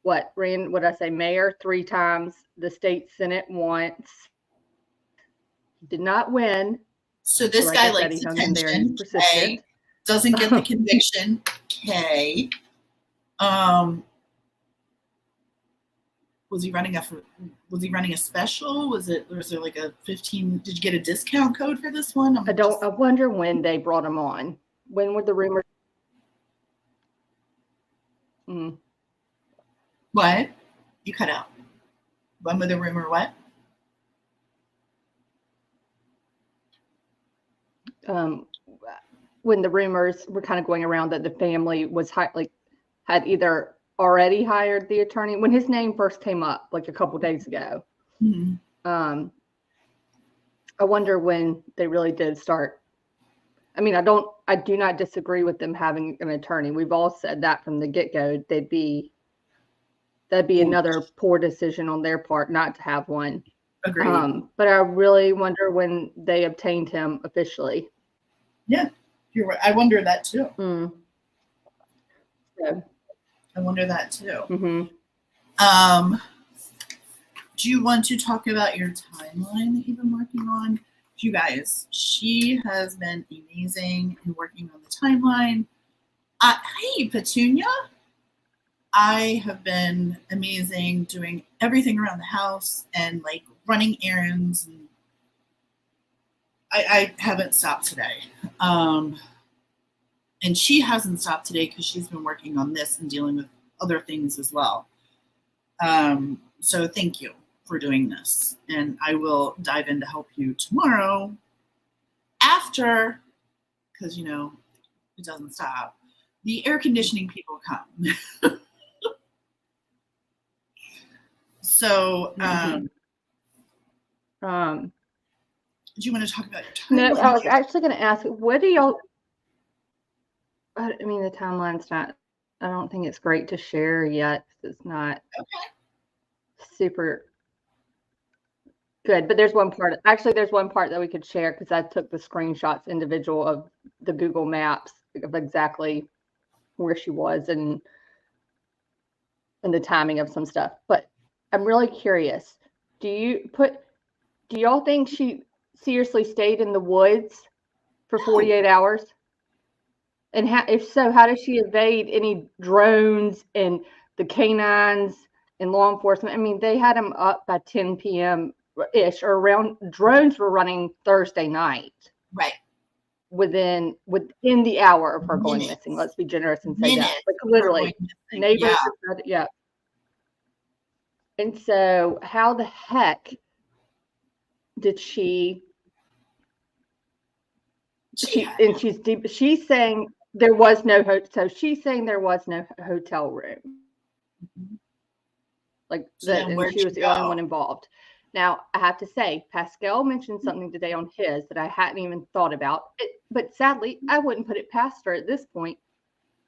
Mayor 3 times, the state Senate once. He did not win. So this guy likes attention. Okay. Doesn't get the conviction. Okay. Was he running a special? Was there like a 15? Did you get a discount code for this one? I wonder when they brought him on. When were the rumors? What? You cut out. When were the rumor what? When the rumors were kind of going around that the family was had either already hired the attorney when his name first came up like a couple days ago. Mm-hmm. I wonder when they really did start. I mean, I do not disagree with them having an attorney. We've all said that from the get-go. That'd be another poor decision on their part not to have one. Agreed. But I really wonder when they obtained him officially. Yeah, you're right. I wonder that too. So, I wonder that too. Mm-hmm. Do you want to talk about your timeline that you've been working on? You guys, she has been amazing in working on the timeline. Hey, Petunia. I have been amazing doing everything around the house and like running errands. And I haven't stopped today. And she hasn't stopped today because she's been working on this and dealing with other things as well. So thank you for doing this. And I will dive in to help you tomorrow after, because, it doesn't stop. The air conditioning people come. So, do you want to talk about your timeline? No, I was actually going to ask, what do y'all? The timeline's not. I don't think it's great to share yet. It's not super good. But there's one part. Actually, there's one part that we could share because I took the screenshots individual of the Google Maps of exactly where she was and the timing of some stuff. But I'm really curious. Do y'all think she seriously stayed in the woods for 48 hours? And if so, how does she evade any drones and the canines and law enforcement? They had them up by 10 p.m. ish or around. Drones were running Thursday night. Right. Within the hour of her going missing. Let's be generous and say that. Like literally, neighbors. Yeah. And so, how the heck did she She's saying there was no so she's saying there was no hotel room. Like So that, then and where'd she you was the only go? one involved. Now, I have to say, Pascal mentioned something today on his that I hadn't even thought about. But sadly, I wouldn't put it past her at this point,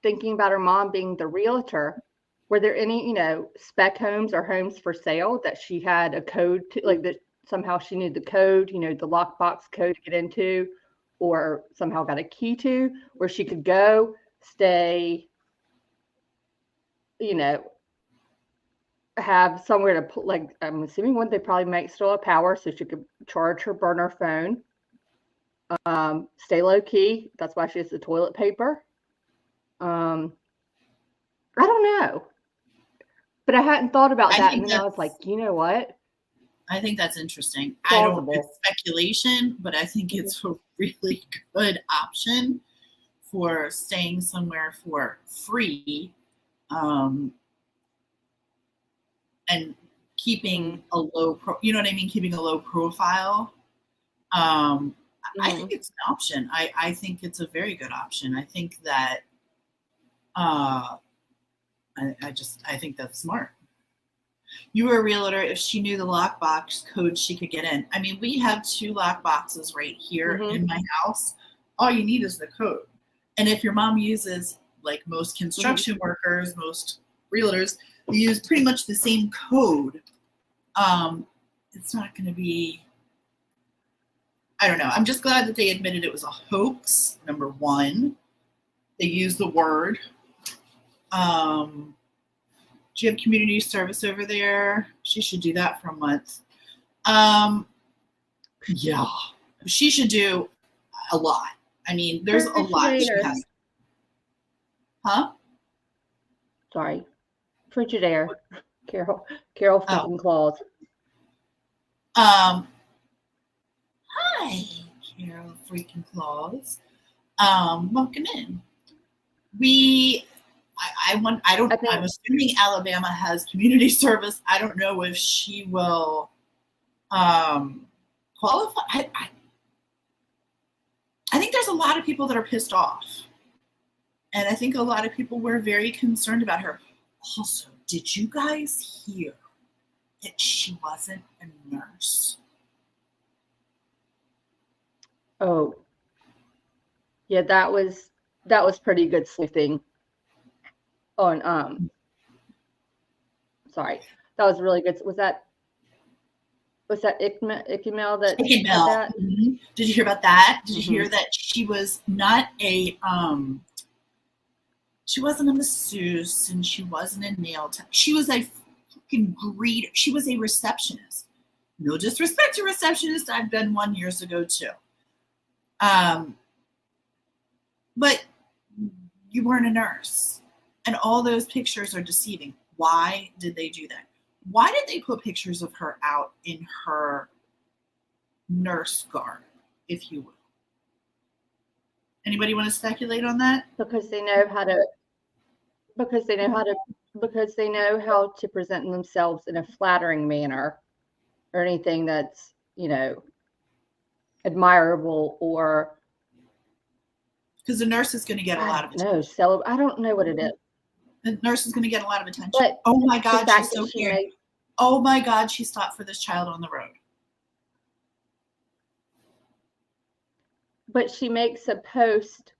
thinking about her mom being the realtor. Were there any, spec homes or homes for sale that she had a code to, like that somehow she knew the code, the lockbox code to get into, or somehow got a key to, where she could go, stay, have somewhere to put, like, I'm assuming they probably make still a power so she could charge her burner phone, stay low key. That's why she has the toilet paper. I don't know, but I hadn't thought about I that. think And then I was like, you know what? I think that's interesting. Plausible. It's speculation, but I think it's a really good option for staying somewhere for free, and keeping a low you know what I mean? Keeping a low profile. I think it's an option. I think it's a very good option. I think that, I think that's smart. You were a realtor. If she knew the lockbox code, she could get in. I mean, we have 2 lock boxes right here in my house. All you need is the code. And if your mom uses, like most construction workers, most realtors, they use pretty much the same code. It's not going to be, I don't know. I'm just glad that they admitted it was a hoax, number one. They used the word. Do you have community service over there? She should do that for a month. Yeah. She should do a lot. I mean, there's a lot she has. Huh? Sorry. Frigidaire. Carol freaking Claus. Hi, Carol freaking Claus. Welcome in. I'm assuming Alabama has community service. I don't know if she will qualify. I think there's a lot of people that are pissed off. And I think a lot of people were very concerned about her. Also, did you guys hear that she wasn't a nurse? Oh. Yeah, that was pretty good sleuthing on sorry. That was really good. Was that Ikemel that said that? Mm-hmm. Did you hear about that? Did you hear that she was not a she wasn't a masseuse and she wasn't a nail tech. She was a fucking greeter. She was a receptionist. No disrespect to receptionists. I've been one years ago too. But you weren't a nurse. And all those pictures are deceiving. Why did they do that? Why did they put pictures of her out in her nurse garb, if you will? Anybody want to speculate on that? Because they know how to present themselves in a flattering manner, or anything that's, admirable, or because the nurse is going to get a lot of attention. No, I don't know what it is. The nurse is going to get a lot of attention. But oh my God, she's so cute. Oh my God, she stopped for this child on the road. But she makes a post,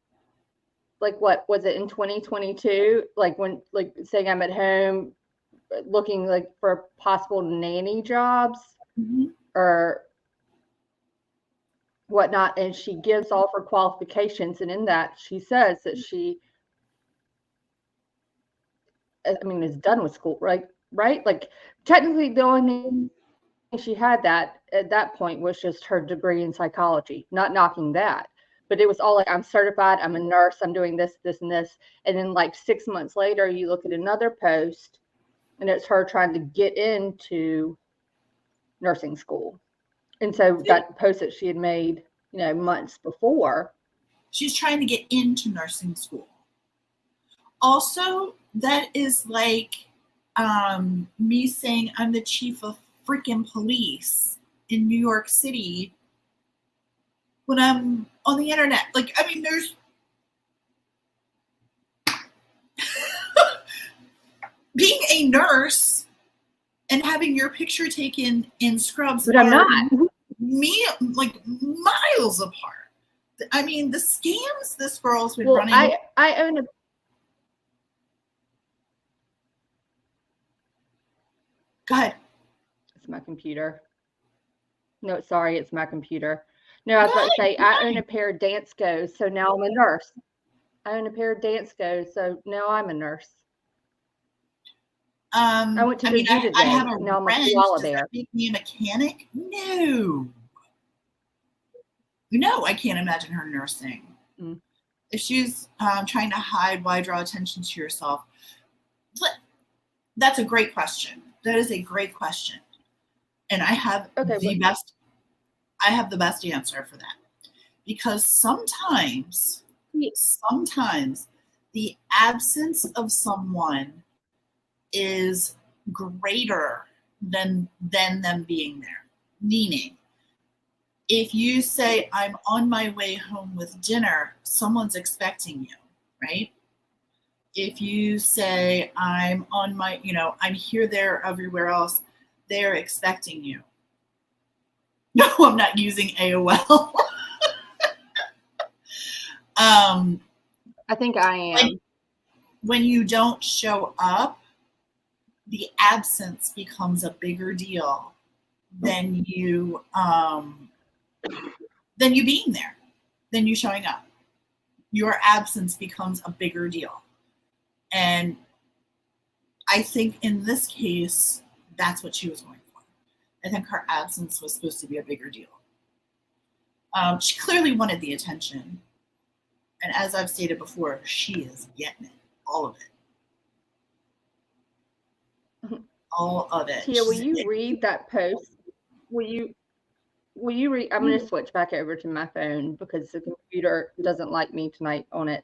like, what was it, in 2022? Like, when, like, saying I'm at home looking, like, for possible nanny jobs or whatnot. And she gives all of her qualifications. And in that, she says that she, is done with school, right? Like, technically, the only thing she had that at that point was just her degree in psychology. Not knocking that, but it was all like, I'm certified, I'm a nurse, I'm doing this, this, and this. And then, like, 6 months later, you look at another post, and it's her trying to get into nursing school. And so that post that she had made, months before, she's trying to get into nursing school. Also, that is like me saying I'm the chief of freaking police in New York City when I'm on the internet. Like, I mean, there's being a nurse and having your picture taken in scrubs, but I'm not. like miles apart. I mean, the scams this girl's been Well, running. I own a. Go ahead. It's my computer. No, sorry, it's my computer. No, I was about to say I own a pair of dance goes, so now I'm a nurse. I own a pair of dance goes, so now I'm a nurse. I went to the zoo today. I have a now I'm a wrench. koala Does bear. that make me a mechanic? No. No, I can't imagine her nursing. Mm. If she's trying to hide, why draw attention to yourself? That's a great question. That is a great question. And I have the best answer for that. Because sometimes the absence of someone is greater than them being there. Meaning, if you say, I'm on my way home with dinner, someone's expecting you, right? If you say, I'm on my, I'm here, there, everywhere else, they're expecting you. No, I'm not using AOL. I think I am. When you don't show up, the absence becomes a bigger deal than you being there, than you showing up. Your absence becomes a bigger deal. And I think in this case, that's what she was going for. I think her absence was supposed to be a bigger deal. She clearly wanted the attention. And as I've stated before, she is getting it. All of it. All of it. Tia, will you read that post? Will you read? I'm going to switch back over to my phone because the computer doesn't like me tonight on it.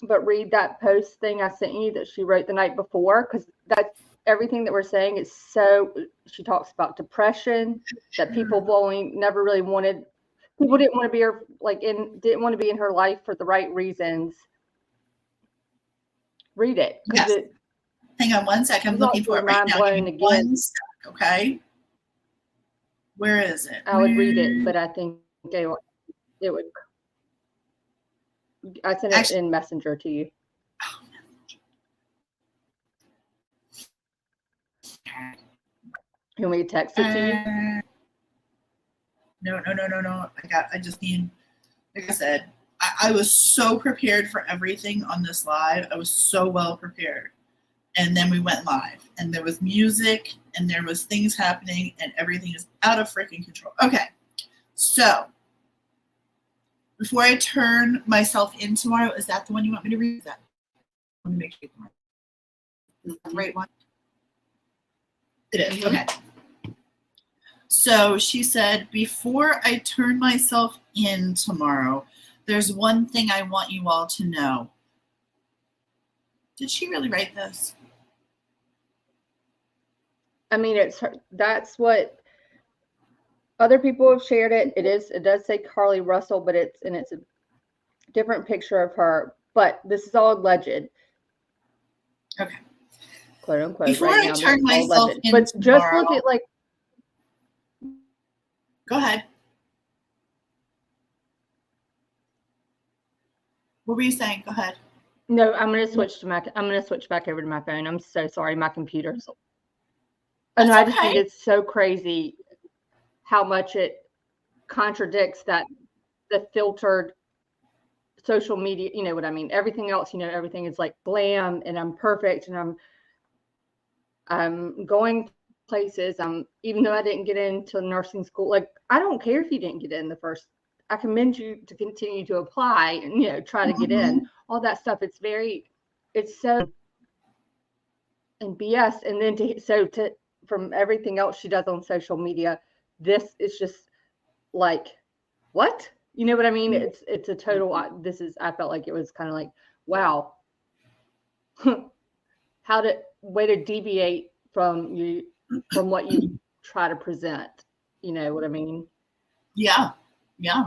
But read that post thing I sent you that she wrote the night before, because that's everything that we're saying is so. She talks about depression, that people never really wanted. People didn't want to be her, didn't want to be in her life for the right reasons. Read it. Yes. Hang on one second. I'm looking for it right now. Again. One sec, okay? Where is it? I would read it, but I think it would. I sent it in Messenger to you. You want me to text it to you? No. I just need, like I said, I was so prepared for everything on this live. I was so well prepared. And then we went live, and there was music, and there was things happening, and everything is out of freaking control. Okay, so before I turn myself in tomorrow, is that the one you want me to read? That let me make sure. Is that the right one? It is. Okay. So she said, before I turn myself in tomorrow, there's one thing I want you all to know. Did she really write this? I mean, that's what other people have shared it. It does say Carlee Russell, but it's a different picture of her. But this is all alleged. Okay. Quote unquote. Before right I now, turn myself in but tomorrow, just look at Go ahead. What were you saying? Go ahead. No, I'm gonna switch back over to my phone. I'm so sorry, my computer's. And I just think it's so crazy how much it contradicts the filtered social media. You know what I mean? Everything else, everything is like glam, and I'm perfect, and I'm going places. Even though I didn't get into nursing school, like I don't care if you didn't get in the first. I commend you to continue to apply and try to get in. All that stuff. It's so and BS. And then from everything else she does on social media, this is just like, what? You know what I mean? It's a total. I felt like it was kind of like, wow. Way to deviate from what you try to present. You know what I mean? Yeah. Yeah.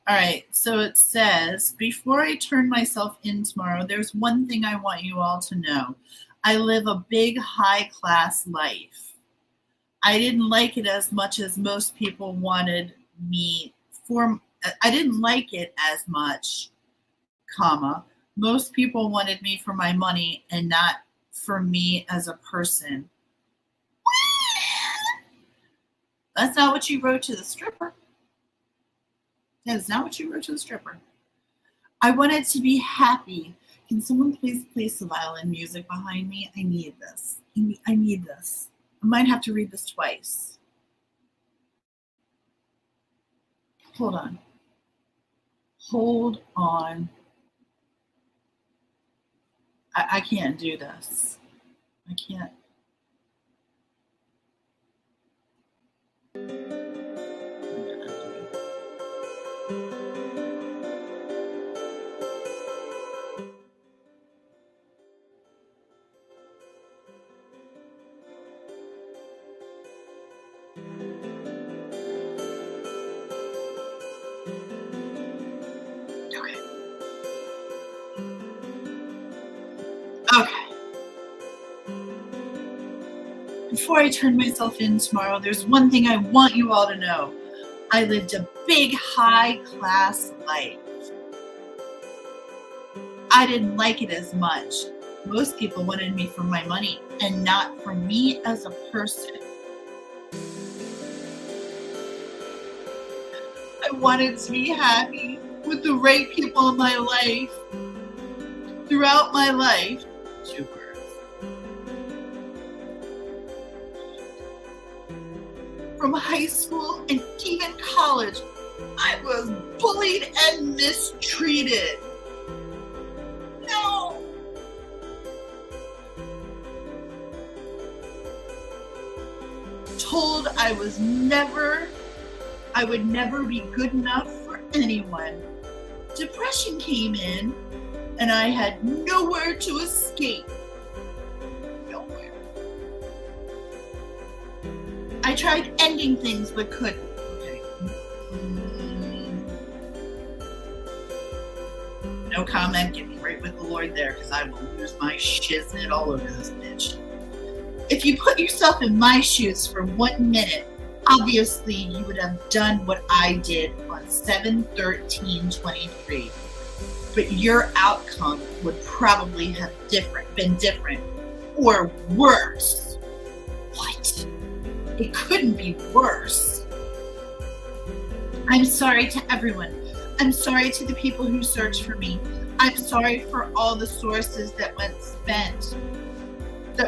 All right. So it says, before I turn myself in tomorrow, there's one thing I want you all to know. I live a big, high-class life. I didn't like it as much as most people wanted me for. I didn't like it as much, comma. Most people wanted me for my money and not for me as a person. That's not what you wrote to the stripper. That is not what you wrote to the stripper. I wanted to be happy. Can someone please play some violin music behind me? I need this. I need this. I might have to read this twice. Hold on. Hold on. I can't do this. I can't. Okay. Okay. Before I turn myself in tomorrow, there's one thing I want you all to know. I lived a big, high-class life. I didn't like it as much. Most people wanted me for my money and not for me as a person. I wanted to be happy with the right people in my life. Throughout my life, 2 words. From high school and even college, I was bullied and mistreated. No. Told I would never be good enough for anyone. Depression came in and I had nowhere to escape. Nowhere. I tried ending things but couldn't. Okay. No comment. Get me right with the Lord there, because I will lose my shiznit all over this bitch. If you put yourself in my shoes for 1 minute, obviously you would have done what I did on 7/13/23. But your outcome would probably have been different or worse. What? It couldn't be worse. I'm sorry to everyone. I'm sorry to the people who searched for me. I'm sorry for all the sources that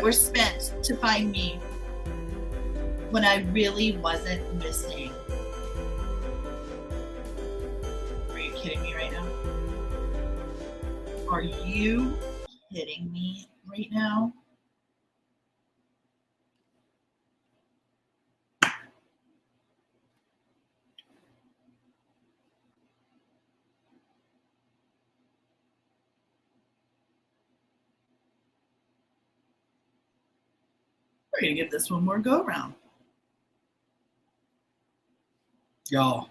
were spent to find me when I really wasn't listening. Are you kidding me right now? Are you kidding me right now? We're going to give this one more go round. Y'all.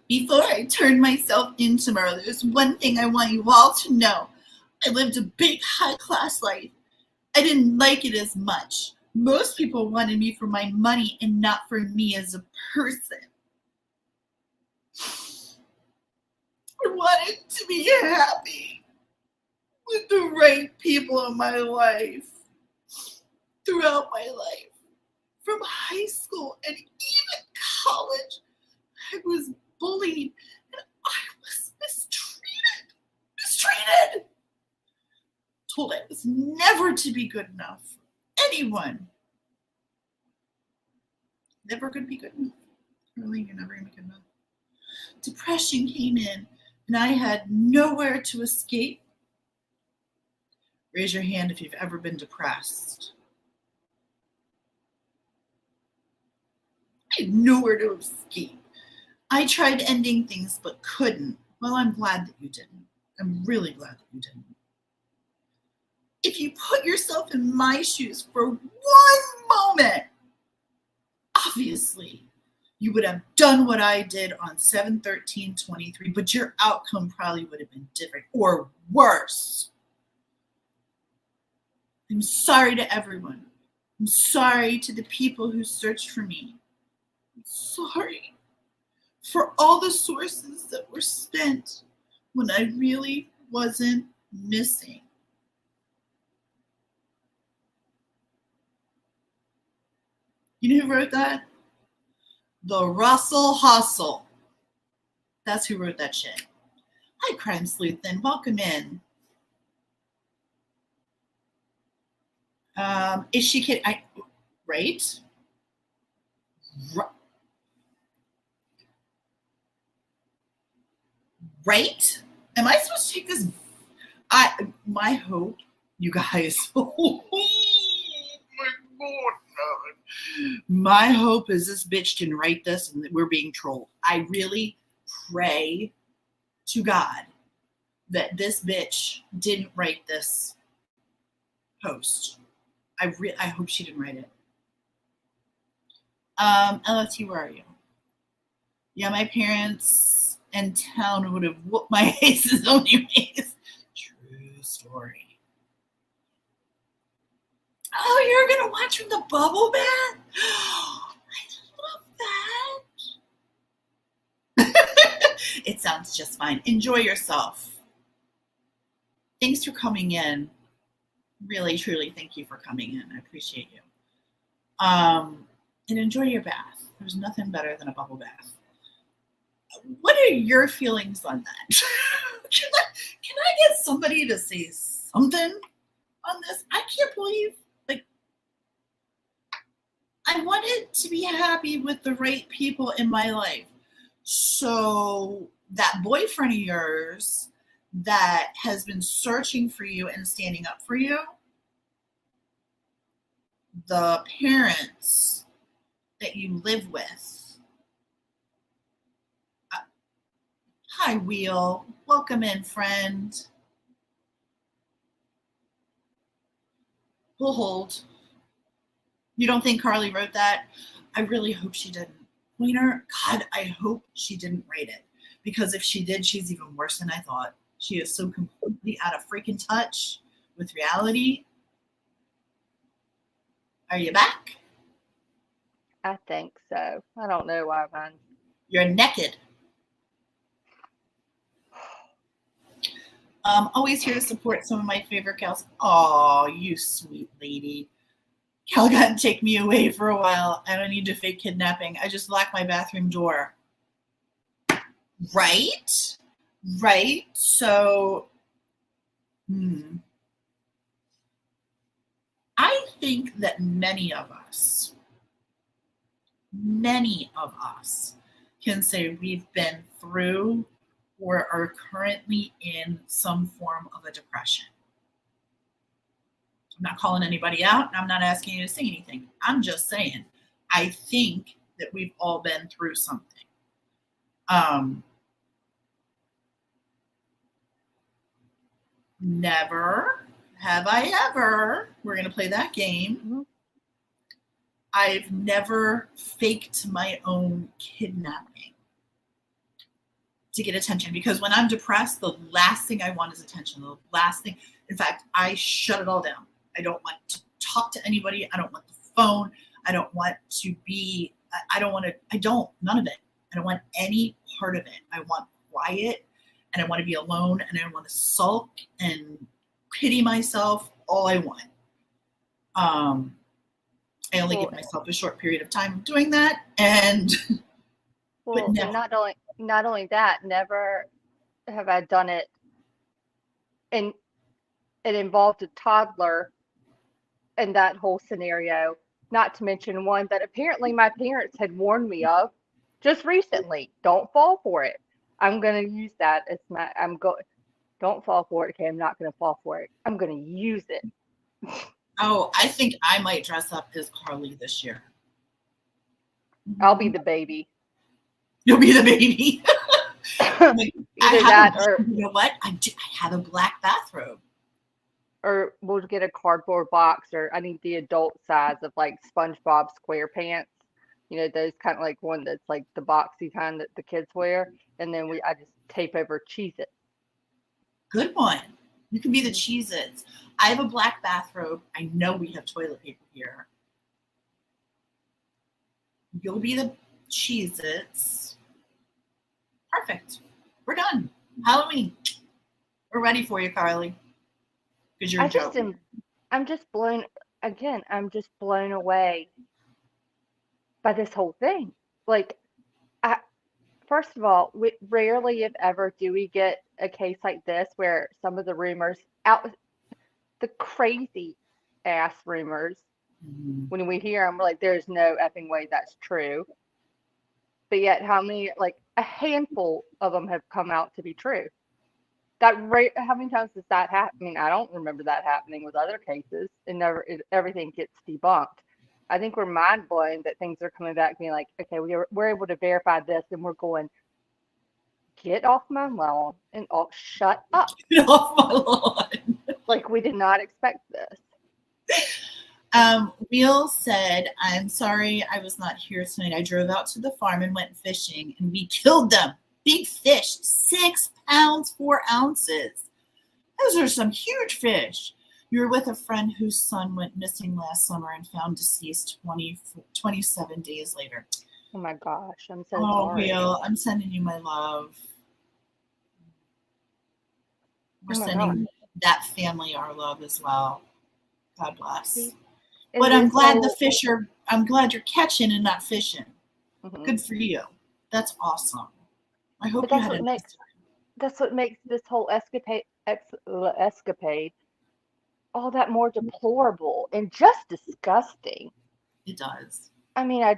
Before I turn myself in tomorrow, there's one thing I want you all to know. I lived a big, high-class life. I didn't like it as much. Most people wanted me for my money and not for me as a person. I wanted to be happy with the right people in my life. Throughout my life, from high school and even college, I was bullied and I was mistreated. Told I was never to be good enough for anyone. Never going to be good enough. Really, you're never going to be good enough. Depression came in and I had nowhere to escape. Raise your hand if you've ever been depressed. I had nowhere to escape. I tried ending things but couldn't. Well, I'm glad that you didn't. I'm really glad that you didn't. If you put yourself in my shoes for 1 moment, obviously You would have done what I did on 7/13/23, but your outcome probably would have been different or worse. I'm sorry to everyone. I'm sorry to the people who searched for me. I'm sorry for all the sources that were spent when I really wasn't missing. You know who wrote that? The Russell Hustle. That's who wrote that shit. Hi, Crime Sleuth, and welcome in. Is she kidding? Right? Right? Am I supposed to take this? My hope, you guys. Oh my God. My hope is this bitch can write this and that we're being trolled. I really pray to God that this bitch didn't write this post. I hope she didn't write it. LFT, where are you? Yeah, my parents in town would have whooped my aces anyways. True story. Oh, you're gonna watch from the bubble bath? I love that. It sounds just fine. Enjoy yourself. Thanks for coming in. Really, truly, thank you for coming in. I appreciate you. And enjoy your bath. There's nothing better than a bubble bath. What are your feelings on that? Can I get somebody to say something on this? I can't believe, like, I wanted to be happy with the right people in my life. So that boyfriend of yours that has been searching for you and standing up for you, the parents that you live with. Hi, Wheel. Welcome in, friend. We'll hold. You don't think Carlee wrote that? I really hope she didn't. Wiener, God, I hope she didn't write it. Because if she did, she's even worse than I thought. She is so completely out of freaking touch with reality. Are you back? I think so. I don't know why mine. You're naked. Always here to support some of my favorite gals. Oh, you sweet lady. Cal got to take me away for a while. I don't need to fake kidnapping. I just locked my bathroom door. Right? Right? So, I think that many of us can say we've been through or are currently in some form of a depression. I'm not calling anybody out, and I'm not asking you to say anything. I'm just saying, I think that we've all been through something. Never have I ever, we're going to play that game. Mm-hmm. I've never faked my own kidnapping to get attention, because when I'm depressed, the last thing I want is attention. The last thing, in fact, I shut it all down. I don't want to talk to anybody. I don't want the phone. I don't want to be, none of it. I don't want any part of it. I want quiet, and I want to be alone, and I want to sulk and pity myself. All I want. I only give myself a short period of time doing that, and well, and not only that, never have I done it, and it involved a toddler in that whole scenario. Not to mention one that apparently my parents had warned me of just recently. Don't fall for it. I'm gonna use that as my. Don't fall for it. Okay, I'm not gonna fall for it. I'm gonna use it. Oh, I think I might dress up as Carlee this year. I'll be the baby. You'll be the baby. Either that or, you know what? I have a black bathrobe. Or we'll get a cardboard box, or I need the adult size of like SpongeBob SquarePants You know, those kind of like one that's like the boxy kind that the kids wear, and then I just tape over Cheez-It. Good one. You can be the Cheez-Its. I have a black bathrobe. I know we have toilet paper here. You'll be the Cheez-Its. Perfect. We're done. Halloween. We're ready for you, Carlee. Because you're I a just joke. I'm just blown again. I'm just blown away by this whole thing. Like, I first of all, we rarely, if ever, do we get a case like this where some of the rumors out, the crazy ass rumors, Mhm. when we hear them, we're like, there's no effing way that's true. But yet, how many, like a handful of them have come out to be true? How many times does that happen? I mean, I don't remember that happening with other cases, and everything gets debunked. I think we're mind blown that things are coming back being like, okay, we're able to verify this, and we're going, get off my lawn and shut up. Get off my lawn. Like, we did not expect this. Wheel said, I'm sorry I was not here tonight. I drove out to the farm and went fishing, and we killed them. Big fish, 6 pounds, 4 ounces. Those are some huge fish. You were with a friend whose son went missing last summer and found deceased 27 days later. Oh my gosh, I'm so Oh, sorry. Wheel, I'm sending you my love. We're sending that family our love as well. God bless. See, but I'm glad I'm glad you're catching and not fishing. Mhm. Good for you. That's awesome. I hope But you that's had what a makes nice time. that's what makes this whole escapade all that more deplorable and just disgusting. It does. I mean, I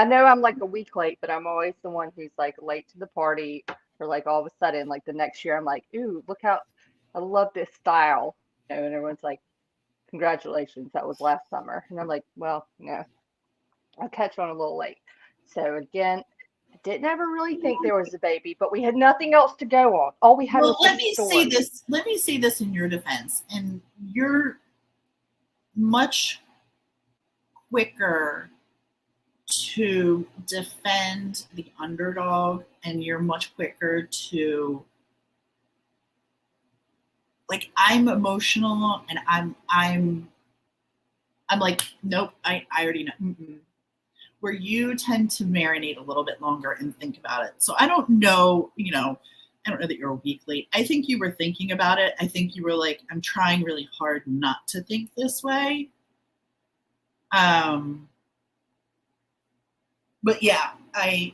know I'm like a week late, but I'm always the one who's like late to the party, or like all of a sudden, like the next year, I'm like, ooh, look how I love this style. You know, and everyone's like, congratulations, that was last summer. And I'm like, well, I'll catch on a little late. So again, I didn't ever really think there was a baby, but we had nothing else to go on. All we had was Let the me story. say this. Let me say this in your defense. And you're much quicker to defend the underdog, and you're much quicker to like I'm emotional and I'm like, nope, I already know. Mm-mm. Where you tend to marinate a little bit longer and think about it. So I don't know, I don't know that you're a week late. I think you were thinking about it. I think you were like, I'm trying really hard not to think this way. But yeah, I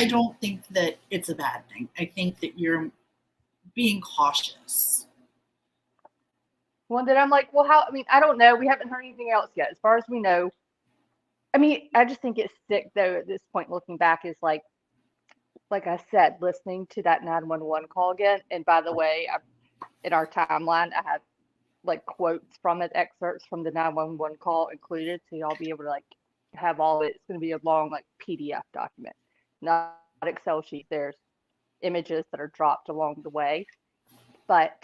don't think that it's a bad thing. I think that you're being cautious. Well, then I'm like, well, how? I mean, I don't know. We haven't heard anything else yet. As far as we know, I mean, I just think it's sick though at this point looking back is like I said, listening to that 911 call again. And by the way, in our timeline, I have like quotes from it, excerpts from the 911 call included, so y'all be able to like have all of it. It's going to be a long like PDF document, not Excel sheet. There's images that are dropped along the way. But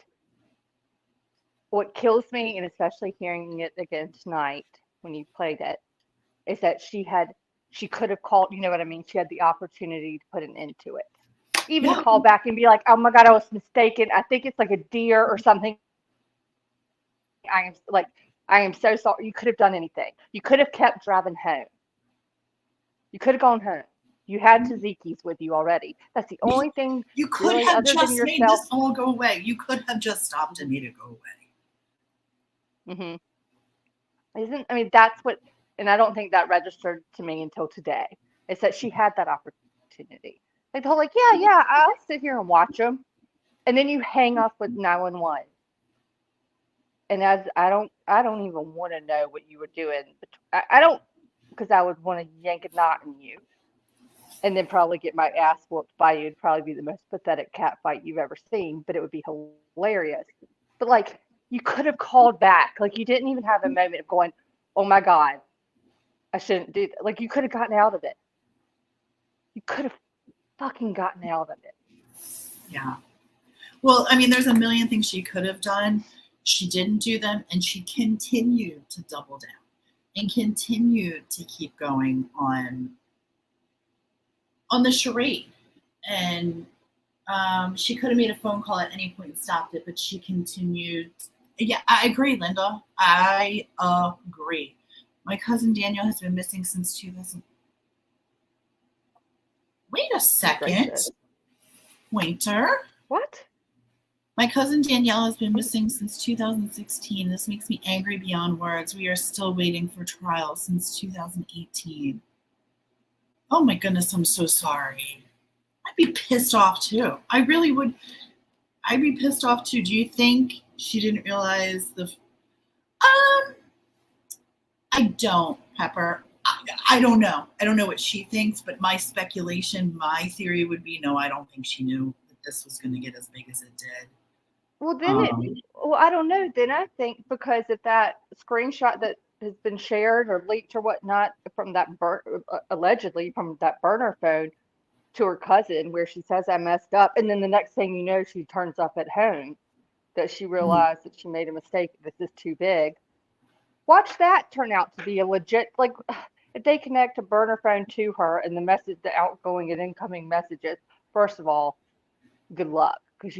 what kills me, and especially hearing it again tonight when you played it, is that she could have called, you know what I mean? She had the opportunity to put an end to it. Even Yeah. call back and be like, oh my God, I was mistaken. I think it's like a deer or something. I am so sorry. You could have done anything. You could have kept driving home. You could have gone home. You had Tzatziki's with you already. That's the only thing You could really have other than just made yourself. this all go away. You could have just stopped and made it go away. I mean, that's what, and I don't think that registered to me until today. Is that she had that opportunity. Like the whole like, yeah, I'll sit here and watch them, and then you hang up with 911. And as I don't even want to know what you were doing. I don't, because I would want to yank a knot in you, and then probably get my ass whooped by you. It'd probably be the most pathetic cat fight you've ever seen, but it would be hilarious. But like, you could have called back. Like, you didn't even have a moment of going, "Oh my God, I shouldn't do that." Like, you could have gotten out of it. You could have fucking gotten out of it. Yeah. Well, I mean, there's a million things she could have done. She didn't do them, and she continued to double down and continued to keep going on the charade. And she could have made a phone call at any point and stopped it, but she continued. Yeah, I agree, Linda. I agree. My cousin Daniel has been missing since 2000. Wait a second. Pointer. What? My cousin Danielle has been missing since 2016. This makes me angry beyond words. We are still waiting for trial since 2018. Oh my goodness, I'm so sorry. I'd be pissed off too. I really would. I'd be pissed off too. Do you think she didn't realize the... I don't, Pepper. I don't know. I don't know what she thinks, but my speculation, my theory would be, no, I don't think she knew that this was going to get as big as it did. Well, then I don't know. Then I think because of that screenshot that has been shared or leaked or whatnot from that allegedly from that burner phone to her cousin, where she says I messed up, and then the next thing you know, she turns up at home, that she realized that she made a mistake. This is too big. Watch that turn out to be a legit, like, if they connect a burner phone to her and the outgoing and incoming messages. First of all, good luck, because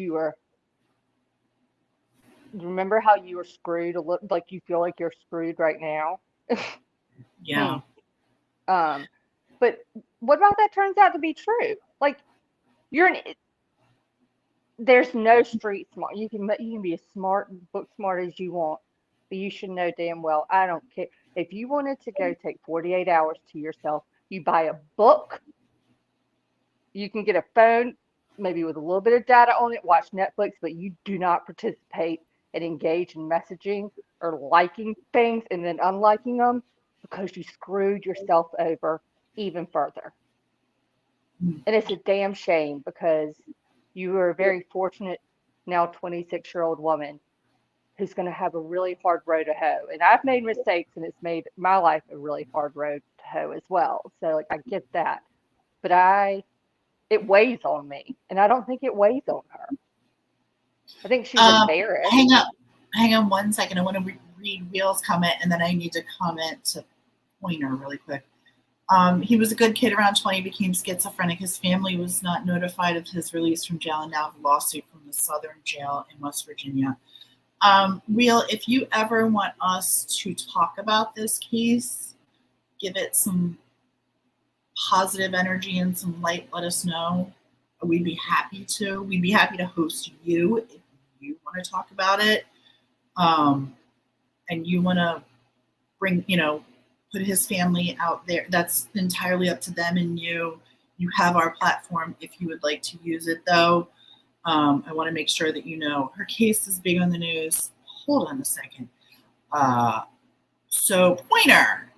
remember how you were screwed, like you feel like you're screwed right now? Yeah. But what about that turns out to be true? Like, there's no street smart. You can be as book smart as you want, but you should know damn well, I don't care. If you wanted to go take 48 hours to yourself, you buy a book, you can get a phone, maybe with a little bit of data on it, watch Netflix, but you do not participate and engage in messaging or liking things and then unliking them, because you screwed yourself over even further. And it's a damn shame, because you are a very fortunate now 26-year-old woman who's going to have a really hard road to hoe. And I've made mistakes, and it's made my life a really hard road to hoe as well. So, like, I get that. But it weighs on me, and I don't think it weighs on her. I think she's embarrassed. Hang on 1 second. I want to read Wheel's comment, and then I need to comment to Pointer really quick. He was a good kid around 20, became schizophrenic. His family was not notified of his release from jail, and now the lawsuit from the Southern Jail in West Virginia. Wheel, if you ever want us to talk about this case, give it some positive energy and some light, let us know. We'd be happy to. We'd be happy to host you if you want to talk about it. And you want to bring, put his family out there. That's entirely up to them and you. You have our platform if you would like to use it, though. I want to make sure that you know her case is big on the news. Hold on a second. So, Pointer,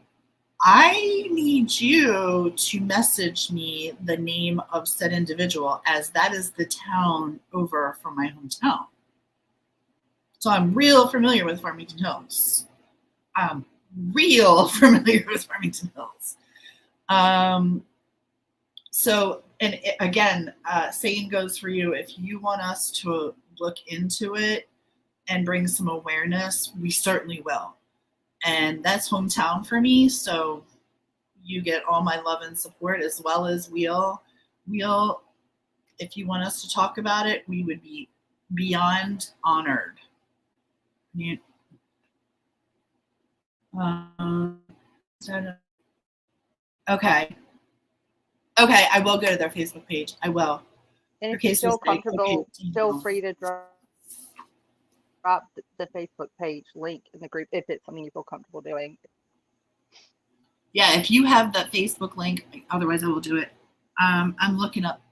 I need you to message me the name of said individual, as that is the town over from my hometown. So I'm real familiar with Farmington Hills. So, and again, same goes for you. If you want us to look into it and bring some awareness, we certainly will. And that's hometown for me, so you get all my love and support, as well as Wheel. Wheel, if you want us to talk about it, we would be beyond honored. Okay, I will go to their Facebook page. I will. And if you feel comfortable, feel free to drop the Facebook page link in the group if it's something you feel comfortable doing. Yeah, if you have that Facebook link, otherwise I will do it. I'm looking up.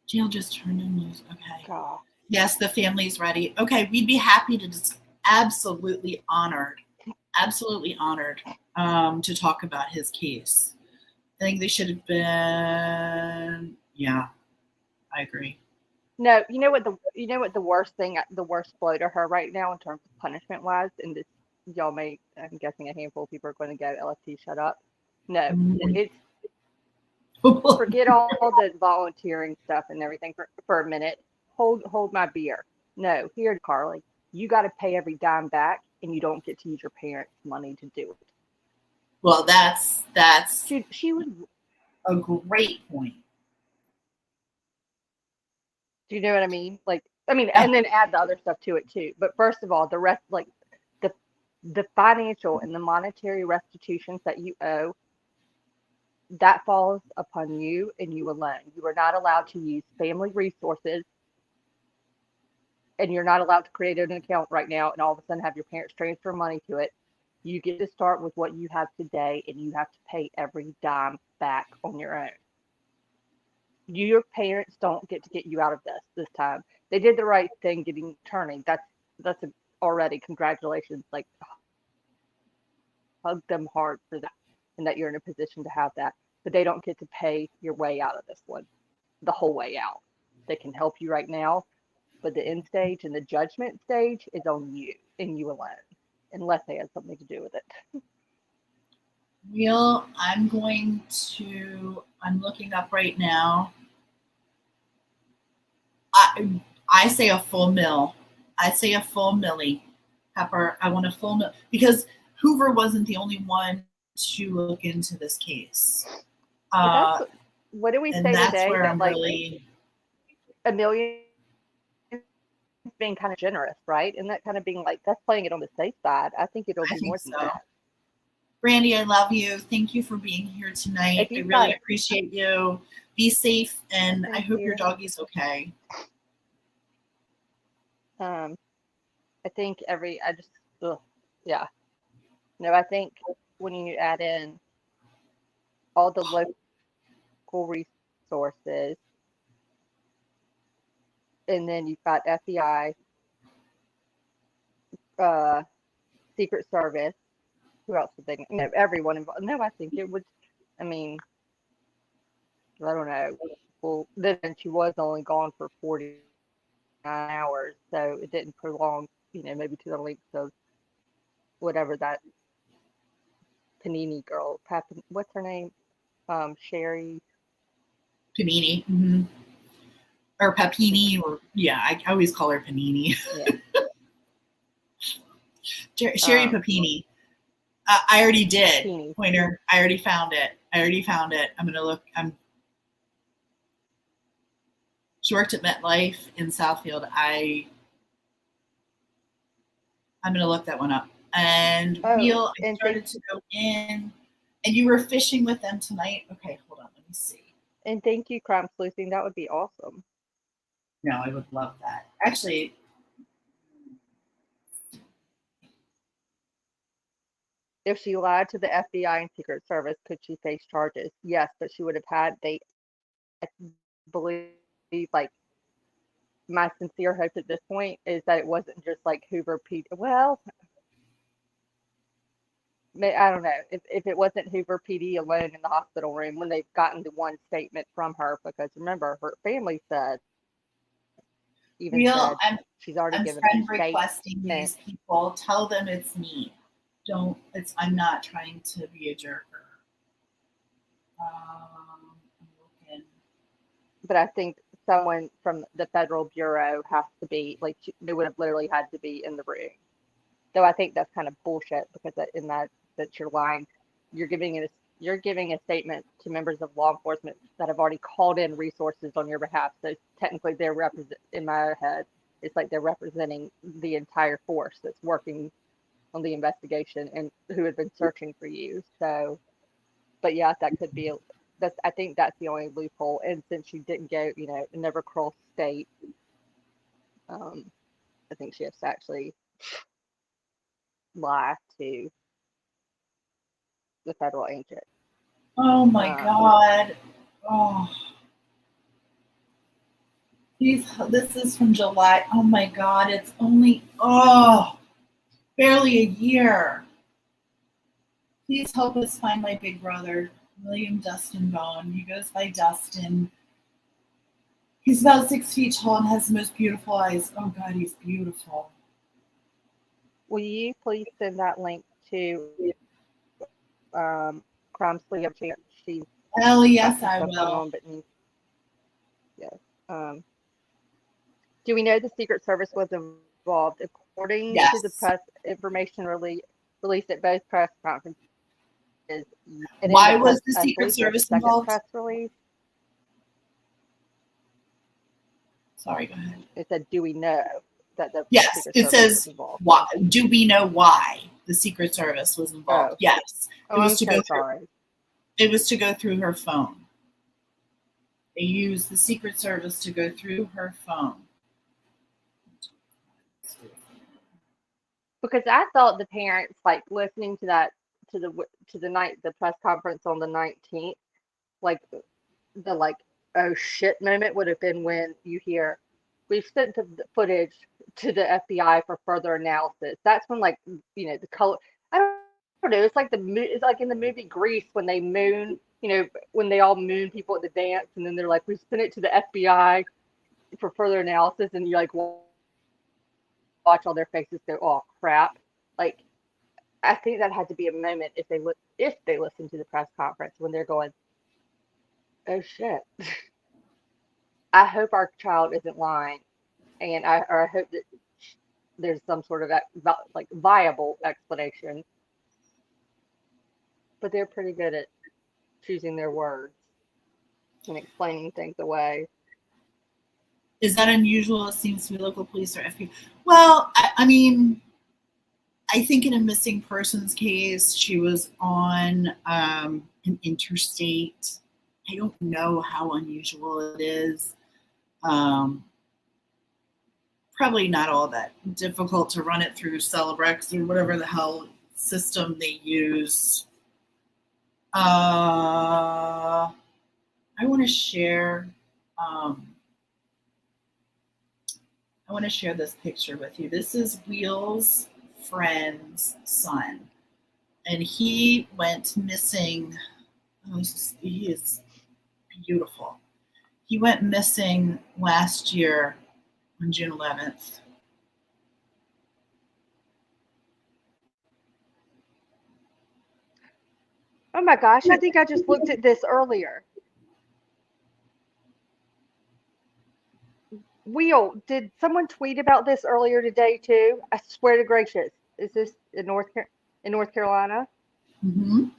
Jail just turned in news. Okay. God. Yes, the family's ready. Okay, we'd be happy to absolutely honored to talk about his case. I think they should have been. Yeah, I agree. No, you know what the worst blow to her right now in terms of punishment wise, and this I'm guessing a handful of people are going to go, LFT, shut up. No, it's Forget all the volunteering stuff and everything for a minute. Hold my beer. No, here, Carlee, you got to pay every dime back, and you don't get to use your parents' money to do it. Well, that's She was. a great point. Do you know what I mean? Like, I mean, Yeah. and then add the other stuff to it too. But first of all, the rest, like the financial and the monetary restitutions that you owe, that falls upon you and you alone. You are not allowed to use family resources, and you're not allowed to create an account right now and all of a sudden have your parents transfer money to it. You get to start with what you have today, and you have to pay every dime back on your own. Your parents don't get to get you out of this time. They did the right thing getting turning. Already congratulations. Like, hug them hard for that, and that you're in a position to have that. But they don't get to pay your way out of this one, the whole way out. They can help you right now, but the end stage and the judgment stage is on you and you alone, unless they had something to do with it. Real, I'm looking up right now. I say a full mill. I say a full milli. Pepper, I want a full mill because Hoover wasn't the only one to look into this case. What do we And say that's today? where That I'm like really $1 million being kind of generous, right? And that kind of being like, that's playing it on the safe side. I think it'll I be think more than so. that. Brandy, I love you. Thank you for being here tonight. If I you've really got- appreciate you. Be safe, and I Thank hope your you. doggy's okay. I think yeah. No, I think when you add in all the local resources, and then you've got FBI, Secret Service, who else would they? No, everyone involved. No, I think it would. I mean, I don't know. Well, then she was only gone for 49 hours, so it didn't prolong. Maybe to the length of whatever that Panini girl, what's her name? Sherry. Panini. Mm-hmm. Or Papini, or yeah, I always call her Panini. Yeah. Sherry Papini. I already did. Papini. Pointer. I already found it. I'm gonna look. She worked at MetLife in Southfield. I'm gonna look that one up. And I started to go in, and you were fishing with them tonight. Okay, hold on. Let me see. And thank you, Crime Sleuthing. That would be awesome. No, I would love that. Actually, if she lied to the FBI and Secret Service, could she face charges? Yes, but she would have had, I believe, like, my sincere hope at this point is that it wasn't just like Hoover PD. Well, I don't know. If it wasn't Hoover PD alone in the hospital room when they've gotten the one statement from her, because remember, her family said, she's already I'm given friend a requesting statement. these people. Tell them it's me. I'm not trying to be a jerker. I'm looking. But I think someone from the Federal Bureau has to be, like, they would have literally had to be in the room. Though I think that's kind of bullshit, because that you're lying. You're giving a statement to members of law enforcement that have already called in resources on your behalf. So technically in my head, it's like they're representing the entire force that's working on the investigation and who had been searching for you. So, but yeah, that could be I think that's the only loophole. And since you didn't go, never cross state, I think she has to actually lie to the federal agent. Oh my God. Oh. This is from July. Oh my God. It's only, barely a year. Please help us find my big brother, William Dustin Bone. He goes by Dustin. He's about 6 feet tall and has the most beautiful eyes. Oh God, he's beautiful. Will you please send that link to Crime Sleuthing? She's Oh yes, got I some stuff going will. on, but yes. Do we know the Secret Service was involved? According to the Yes. press information released at both press conferences, and in Why was the I Secret believe the Service second involved? press release, Sorry, go ahead. it said, "Do we know that the Yes, Secret it Service was says involved?" why. Do we know why the Secret Service was involved? Oh, Yes, it was I'm to so go through. sorry. It was to go through her phone. They used the Secret Service to go through her phone. Because I thought the parents, like, listening to that, the press conference on the 19th, like, the like, oh shit moment would have been when you hear, we've sent the footage to the FBI for further analysis. That's when, like, the color. I don't know. It's like it's like in the movie Grease when they moon. When they all moon people at the dance, and then they're like, we sent it to the FBI for further analysis, and you like watch all their faces go, oh crap. Like, I think that had to be a moment if they listen to the press conference when they're going, oh shit. I hope our child isn't lying, and I hope that there's some sort of like viable explanation. But they're pretty good at choosing their words and explaining things away. Is that unusual? It seems to be local police or FBI. Well, I mean, I think in a missing persons case, she was on an interstate. I don't know how unusual it is. Probably not all that difficult to run it through Celebrex or whatever the hell system they use. I want to share. I want to share this picture with you. This is Wheel's friend's son, and he went missing. Oh, he is beautiful. He went missing last year on June 11th. Oh my gosh, I think I just looked at this earlier. Wheel, did someone tweet about this earlier today too? I swear to gracious. Is this in North Carolina? Mm-hmm. I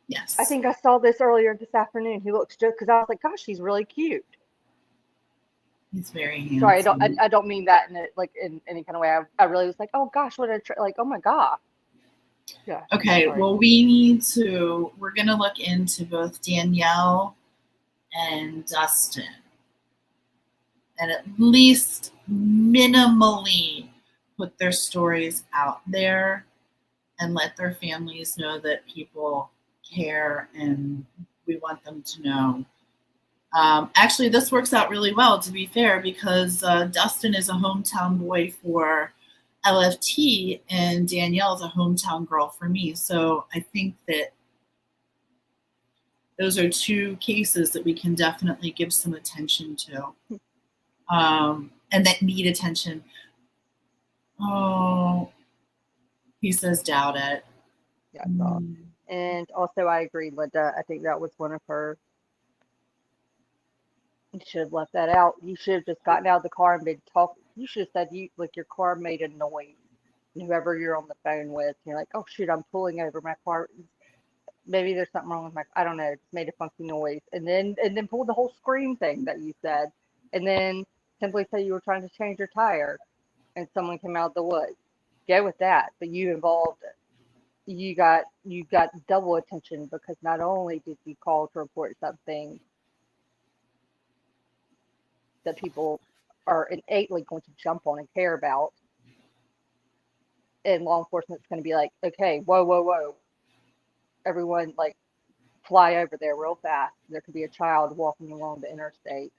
Yes. think I saw this earlier this afternoon. He looks just because I was like, gosh, he's really cute. He's very handsome. Sorry, I don't mean that in any kind of way. I really was like, oh gosh, what a like, oh my god. Yeah. Okay, Sorry. well, we're going to look into both Danielle and Dustin and at least minimally put their stories out there and let their families know that people care and we want them to know. Actually, this works out really well, to be fair, because Dustin is a hometown boy for LFT and Danielle's a hometown girl for me. So I think that those are two cases that we can definitely give some attention to, and that need attention. Oh, he says doubt it. Yeah, I saw. And also, I agree, Linda. I think that was one of her. You should have left that out. You should have just gotten out of the car and been talking. You should have said your car made a noise. And whoever you're on the phone with, you're like, oh shoot, I'm pulling over my car. Maybe there's something wrong with I don't know. It just made a funky noise, and then pull the whole scream thing that you said, and then simply say you were trying to change your tire, and someone came out of the woods. Go with that, but you involved it. You got double attention because not only did you call to report something that people are innately going to jump on and care about, and law enforcement's going to be like, okay, whoa, whoa, whoa, everyone, like, fly over there real fast. There could be a child walking along the interstate.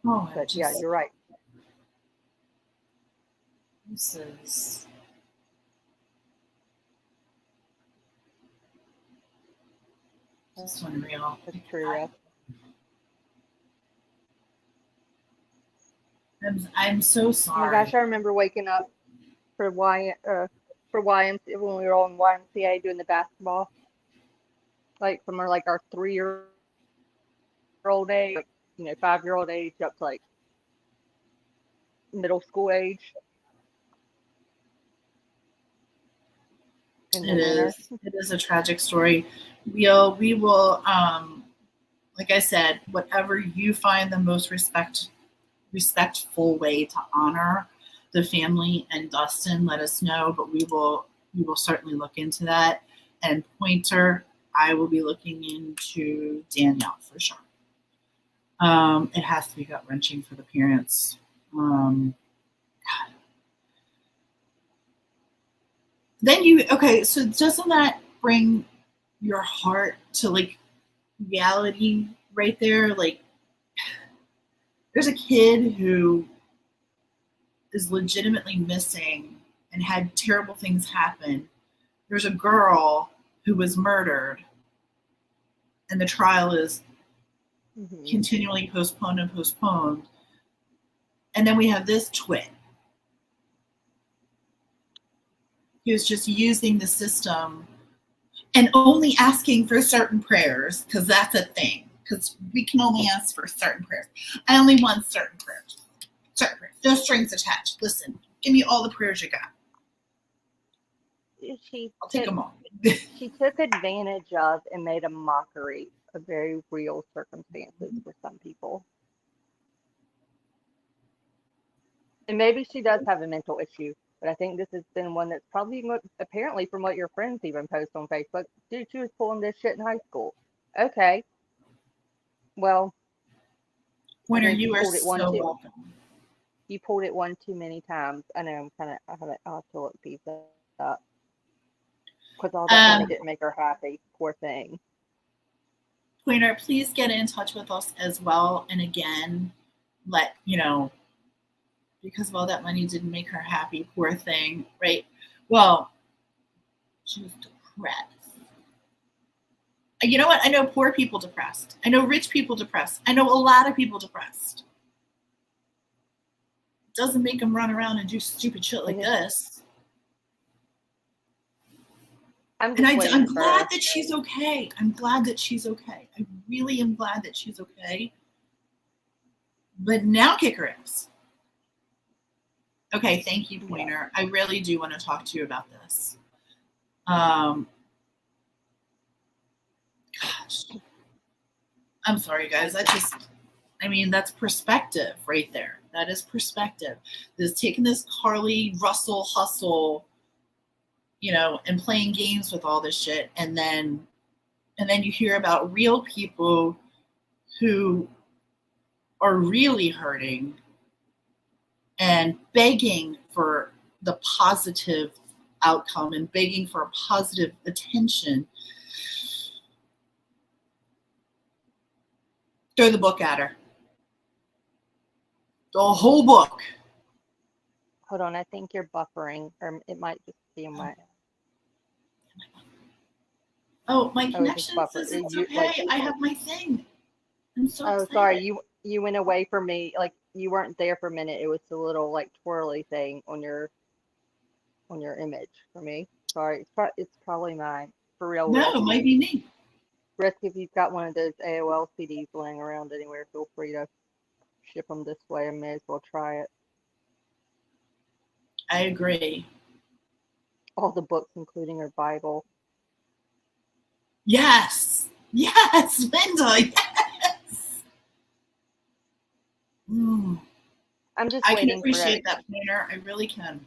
But yeah, you're right. This is. That's unreal. That's true, yeah. I'm so sorry. Oh my gosh, I remember waking up for YMCA when we were all in YMCA doing the basketball. like from our 3-year-old age, 5-year-old age up to like middle school age in It the manor. is. It is a tragic story. We will like I said, whatever you find the most respectful way to honor the family and Dustin, let us know. But we will certainly look into that. And Pointer, I will be looking into Danielle for sure. It has to be gut wrenching for the parents. So doesn't that bring your heart to like reality right there? Like, there's a kid who is legitimately missing and had terrible things happen. There's a girl who was murdered, and the trial is continually postponed and postponed. And then we have this twit. He was just using the system and only asking for certain prayers, because that's a thing. Because we can only ask for certain prayers. I only want certain prayers. Certain prayers. No strings attached. Listen, give me all the prayers you got. I'll take them all. She took advantage of and made a mockery of very real circumstances for some people. And maybe she does have a mental issue, but I think this has been one that's probably, apparently from what your friends even post on Facebook, dude, she was pulling this shit in high school. Okay. Well, Pointer, I think you are pulled it so welcome. You pulled it one too many times. I know I'll have to look these up. Because all that money didn't make her happy. Poor thing. Pointer, please get in touch with us as well. And again, let because of all that money didn't make her happy, poor thing, right? Well, she was depressed. You know what? I know poor people depressed. I know rich people depressed. I know a lot of people depressed. It doesn't make them run around and do stupid shit like this. I'm glad that she's okay. I'm glad that she's okay. I really am glad that she's okay. But now kick her ass. Okay, thank you, Pointer. I really do want to talk to you about this. Gosh. I'm sorry, guys. That's perspective right there. That is perspective. This taking this Carlee Russell hustle, and playing games with all this shit, and then you hear about real people who are really hurting and begging for the positive outcome and begging for positive attention. Throw the book at her. The whole book. Hold on, I think you're buffering, or it might just be in my. Oh, my connection says it's okay. I have my thing. I'm so excited. Sorry, you went away from me. Like, you weren't there for a minute. It was a little like twirly thing on your image for me. Sorry, it's probably mine. For real. No, it might be me. Risk, if you've got one of those AOL CDs laying around anywhere, feel free to ship them this way. I may as well try it. I agree. All the books, including her Bible. Yes, Linda. Yes. I'm just I waiting. Can appreciate that, Pointer. I really can.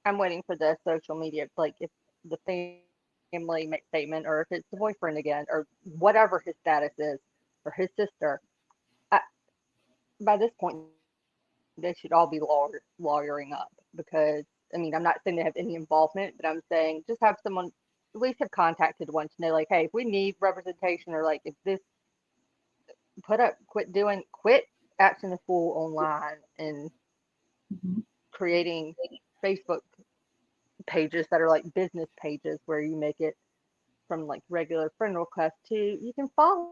I'm waiting for the social media, like if the family makes statement, or if it's the boyfriend again, or whatever his status is, or his sister. By this point, they should all be lawyering up, because I'm not saying they have any involvement, but I'm saying just have someone at least have contacted one to know, like, hey, if we need representation, or like if this quit acting a fool online and creating Facebook pages that are like business pages where you make it from like regular friend request to you can follow.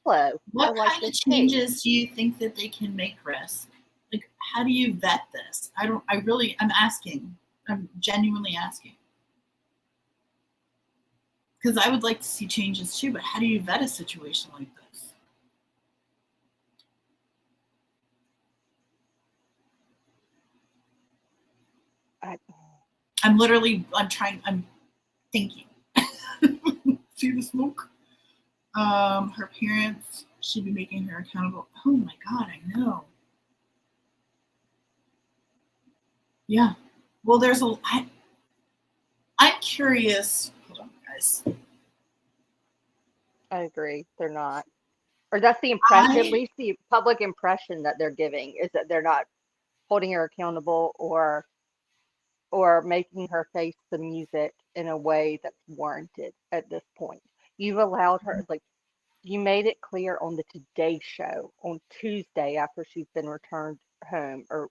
What kind of changes do you think that they can make, Risk? Like, how do you vet this? I'm asking. I'm genuinely asking. Because I would like to see changes too, but how do you vet a situation like this? I'm thinking. See the smoke? Her parents should be making her accountable. Oh my God, I know. Yeah. Well, I'm curious. Hold on, guys. I agree. They're not. Or that's the impression, at least the public impression that they're giving is that they're not holding her accountable or making her face the music in a way that's warranted at this point. You've allowed her, like, you made it clear on the Today Show on Tuesday after she's been returned home, or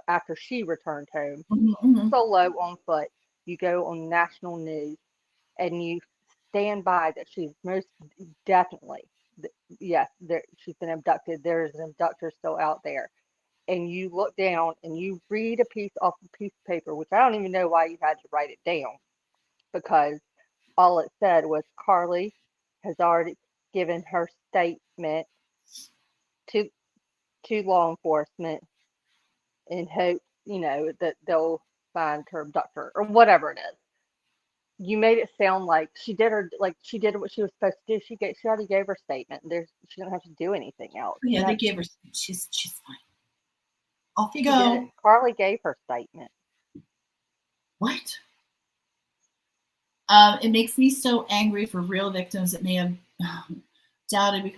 after she returned home Mm-hmm. solo on foot. You go on national news and you stand by that she's most definitely, yes, she's been abducted. There's an abductor still out there. And you look down and you read a piece off a piece of paper, which I don't even know why you had to write it down, because all it said was Carlee has already given her statement to law enforcement in hope, that they'll find her abductor or whatever it is. You made it sound like she did what she was supposed to do. She already gave her statement. She didn't have to do anything else. Yeah, they gave her. She's fine. Off you She go. didn't. Carlee gave her statement. What? It makes me so angry for real victims that may have doubted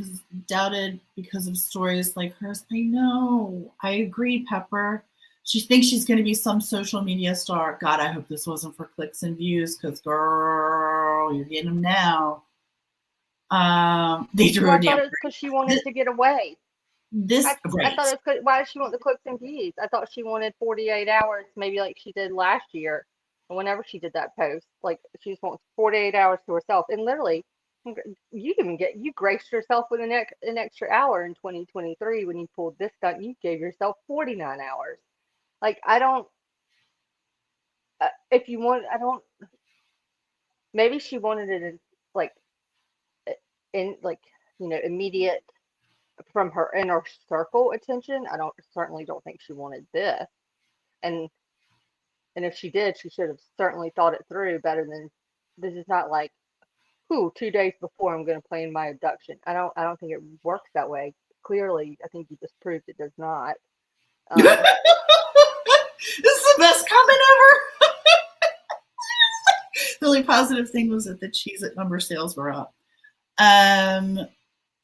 because of stories like hers. I know. I agree, Pepper. She thinks she's going to be some social media star. God, I hope this wasn't for clicks and views, because girl, you're getting them now. They threw her I thought it was because she wanted to get away. Right. I thought it was why did she want the clicks and views? I thought she wanted 48 hours, maybe like she did last year, or whenever she did that post. Like she just wants 48 hours to herself. And literally, you graced yourself with an extra hour in 2023 when you pulled this stunt. You gave yourself 49 hours. Like I don't. If you want, I don't. Maybe she wanted it like in like immediate from her inner circle attention. I certainly don't think she wanted this. And if she did, she should have certainly thought it through better than this. Is not like, 2 days before I'm going to plan my abduction. I don't think it works that way. Clearly, I think you just proved it does not. This is the best comment ever. The only positive thing was that the Cheez-It number sales were up.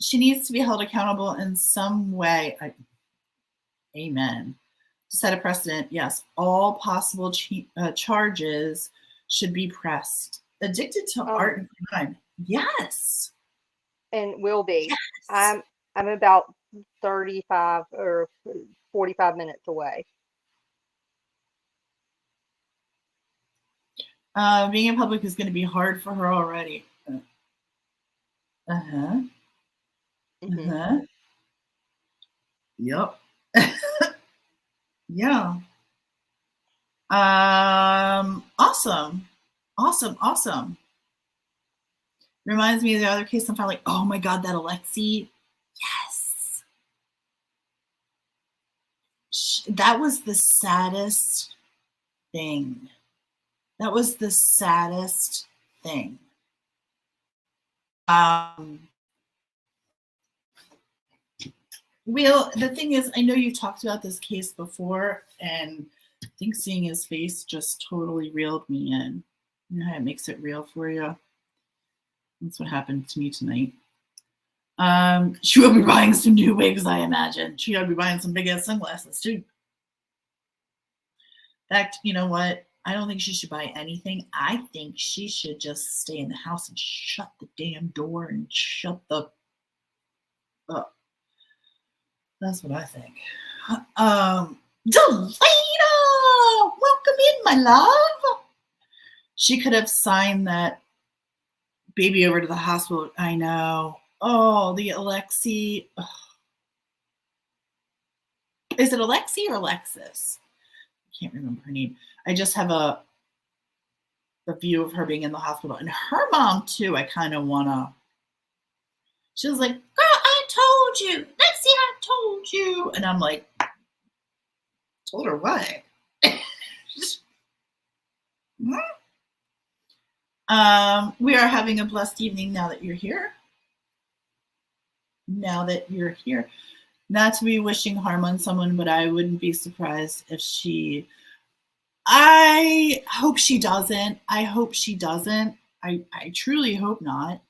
She needs to be held accountable in some way. Amen. To set a precedent, yes, all possible charges should be pressed. Addicted to art and crime, yes, and will be. Yes. I'm about 35 or 45 minutes away. Being in public is going to be hard for her already. Mm-hmm. Yep. Yeah. Awesome. Reminds me of the other case. I'm like, oh my God, that Alexi. Yes. That was the saddest thing. Will, the thing is, I know you talked about this case before, and I think seeing his face just totally reeled me in. You know how it makes it real for you? That's what happened to me tonight. She will be buying some new wigs, I imagine. She'll be buying some big ass sunglasses too. In fact, you know what? I don't think she should buy anything. I think she should just stay in the house and shut the damn door and shut the up. That's what I think. Delina! Welcome in, my love. She could have signed that baby over to the hospital. I know. Oh, the Alexi. Oh. Is it Alexi or Alexis? I can't remember her name. I just have a the view of her being in the hospital. And her mom, too, I kind of want to. She was like, girl, I told you. Lexi, I told you. And I'm like, told her what? We are having a blessed evening now that you're here. Not to be wishing harm on someone, but I wouldn't be surprised if I hope she doesn't. I truly hope not.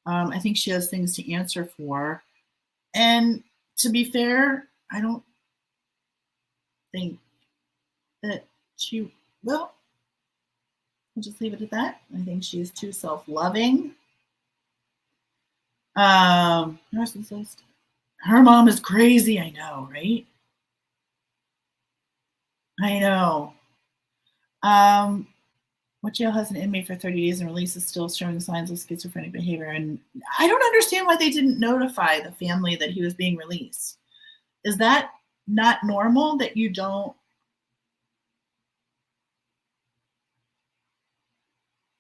I think she has things to answer for. And to be fair, I don't think that she will. I'll just leave it at that. I think she is too self-loving. Narcissist. Her mom is crazy. I know, right? I know. What jail has an inmate for 30 days and releases still showing signs of schizophrenic behavior? And I don't understand why they didn't notify the family that he was being released. Is that not normal that you don't?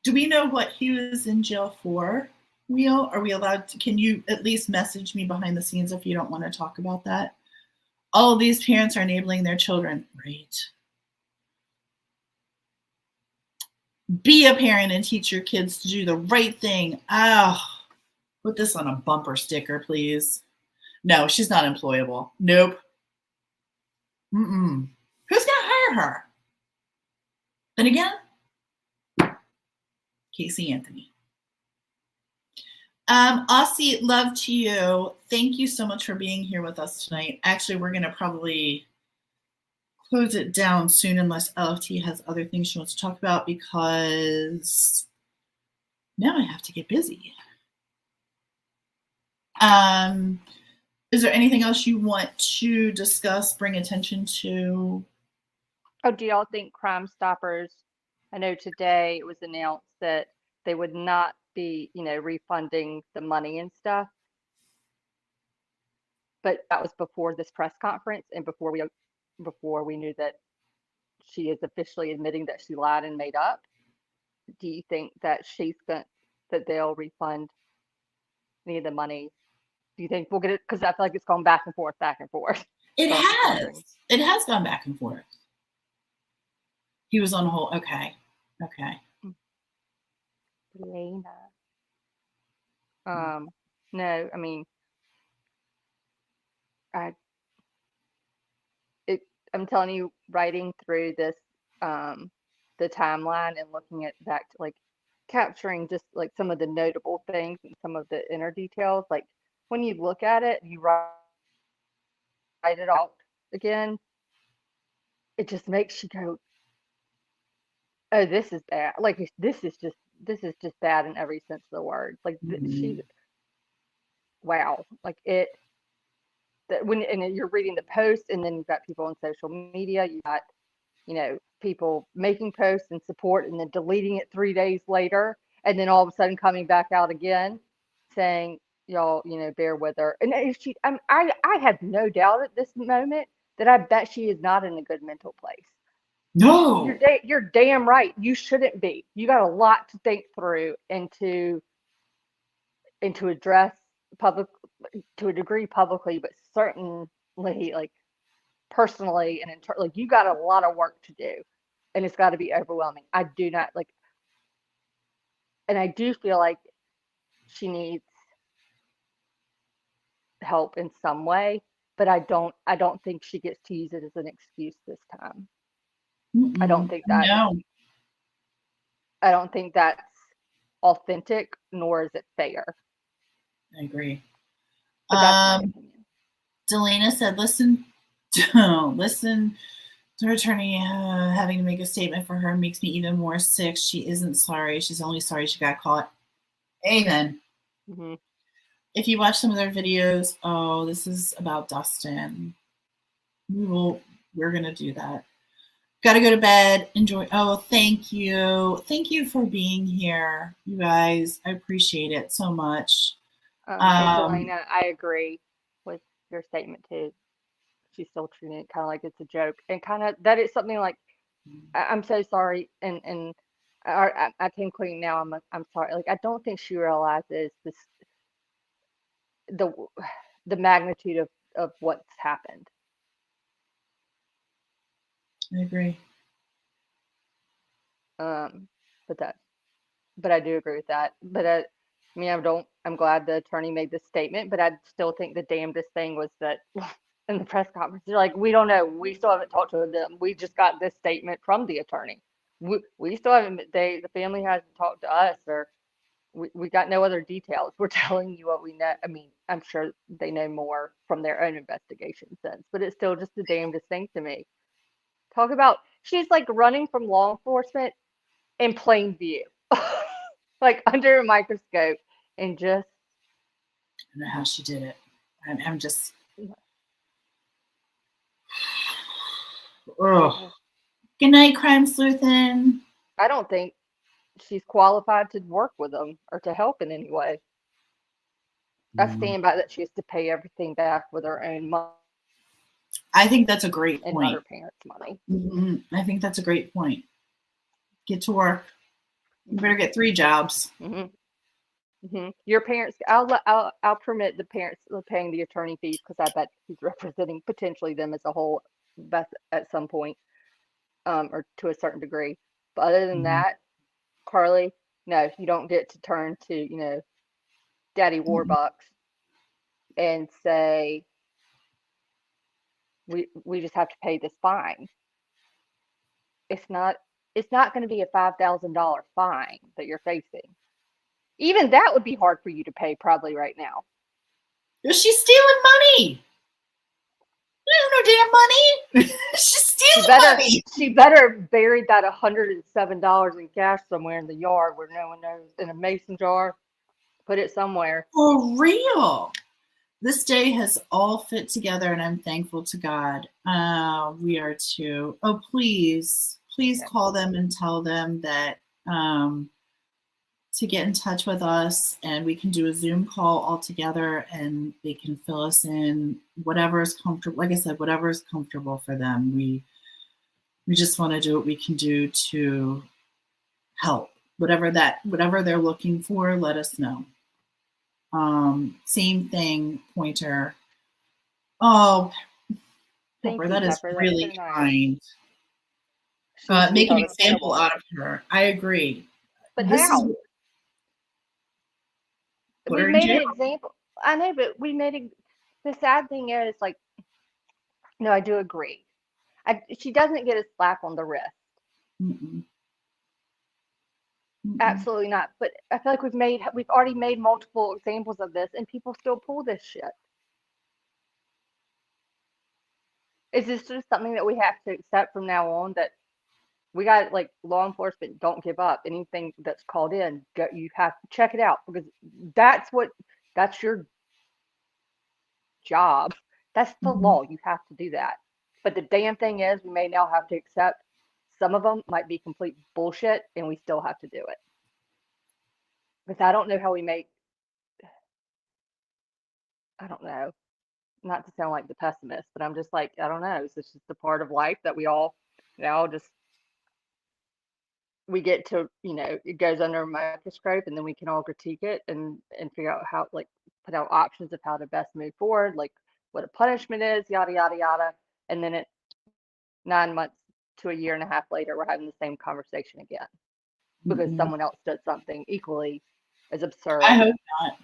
Do we know what he was in jail for? Wheel? Are we allowed to? Can you at least message me behind the scenes if you don't want to talk about that? All of these parents are enabling their children. Right. Be a parent and teach your kids to do the right thing. Put this on a bumper sticker, please. No, she's not employable. Nope. Who's going to hire her? Then again, Casey Anthony. Aussie, love to you. Thank you so much for being here with us tonight. Actually, we're going to probably close it down soon unless LFT has other things she wants to talk about, because now I have to get busy. Is there anything else you want to discuss, bring attention to? Oh, do y'all think Crime Stoppers, I know today it was announced that they would not be, refunding the money and stuff. But that was before this press conference and before we knew that she is officially admitting that she lied and made up. Do you think that that they'll refund any of the money? Do you think we'll get it? Because I feel like it's gone back and forth, back and forth. It has. It has gone back and forth. He was on hold. Okay. Lena. No, I mean, I'm telling you, writing through this, the timeline and looking at back to like capturing just like some of the notable things and some of the inner details. Like when you look at it, you write it out again, it just makes you go, oh, this is bad. Like this is just bad in every sense of the word. Like she's wow. Like it that when and you're reading the post, and then you've got people on social media, you got people making posts and support and then deleting it 3 days later, and then all of a sudden coming back out again saying, y'all, bear with her. And if I have no doubt at this moment that I bet she is not in a good mental place. No. You're damn right. You shouldn't be. You got a lot to think through and to address public to a degree publicly, but certainly like personally and like you got a lot of work to do, and it's got to be overwhelming. I do not like, and I do feel like she needs help in some way, but I don't think she gets to use it as an excuse this time. I don't think that. No. I don't think that's authentic, nor is it fair. I agree. But that's my opinion. Delana said, listen to her attorney having to make a statement for her makes me even more sick. She isn't sorry. She's only sorry she got caught. Amen. Mm-hmm. If you watch some of their videos, this is about Dustin. We're going to do that. Got to go to bed. Enjoy. Oh, thank you. Thank you for being here, you guys. I appreciate it so much. Delana, I agree with your statement too. She's still treating it kind of like it's a joke, and kind of that is something like, I'm so sorry, and I came clean now. I'm sorry. Like I don't think she realizes the the magnitude of what's happened. I agree. Um, but that but I do agree with that. But I mean, I'm glad the attorney made this statement, but I still think the damnedest thing was that in the press conference, they're like, we don't know. We still haven't talked to them. We just got this statement from the attorney. We still haven't, the family hasn't talked to us, or we got no other details. We're telling you what we know. I mean, I'm sure they know more from their own investigation since, but it's still just the damnedest thing to me. Talk about, she's like running from law enforcement in plain view, like under a microscope, and just I don't know how she did it. I'm just. Oh. Good night, crime sleuthin'. I don't think she's qualified to work with them or to help in any way. I stand by that she has to pay everything back with her own money I think that's a great and not her point. parents' money. I think that's a great point. Get to work. You better get 3 jobs. Your parents, I'll permit the parents paying the attorney fees because I bet he's representing potentially them as a whole, at some point, or to a certain degree. But other than that, Carlee, no, you don't get to turn to, Daddy Warbucks and say we just have to pay this fine. It's not going to be a $5,000 fine that you're facing. Even that would be hard for you to pay probably right now. She's stealing money. I don't know damn money. She's stealing money. She better bury that $107 in cash somewhere in the yard where no one knows, in a mason jar. Put it somewhere. For real. This day has all fit together, and I'm thankful to God. We are too. Oh, please call them and tell them that to get in touch with us, and we can do a Zoom call all together, and they can fill us in whatever is comfortable. Like I said, whatever is comfortable for them. We just want to do what we can do to help. Whatever they're looking for, let us know. Same thing, Pointer. Oh, Pepper, that is really kind. Make an example out of her. I agree. But how? We made an example. I know, but we made the sad thing is, like, no, I do agree. She doesn't get a slap on the wrist. Absolutely not. But I feel like we've already made multiple examples of this, and people still pull this shit. Is this just something that we have to accept from now on, that we got, like, law enforcement don't give up anything that's called in? You have to check it out, because that's your job. That's the law. You have to do that. But the damn thing is, we may now have to accept some of them might be complete bullshit, and we still have to do it. Because I don't know how we make. I don't know. Not to sound like the pessimist, but I'm just like, I don't know. It's just a part of life that we all now just we get to, it goes under a microscope, and then we can all critique it and figure out how, like, put out options of how to best move forward, like what a punishment is, yada yada yada. And then 9 months to a year and a half later, we're having the same conversation again because someone else did something equally as absurd. I hope not.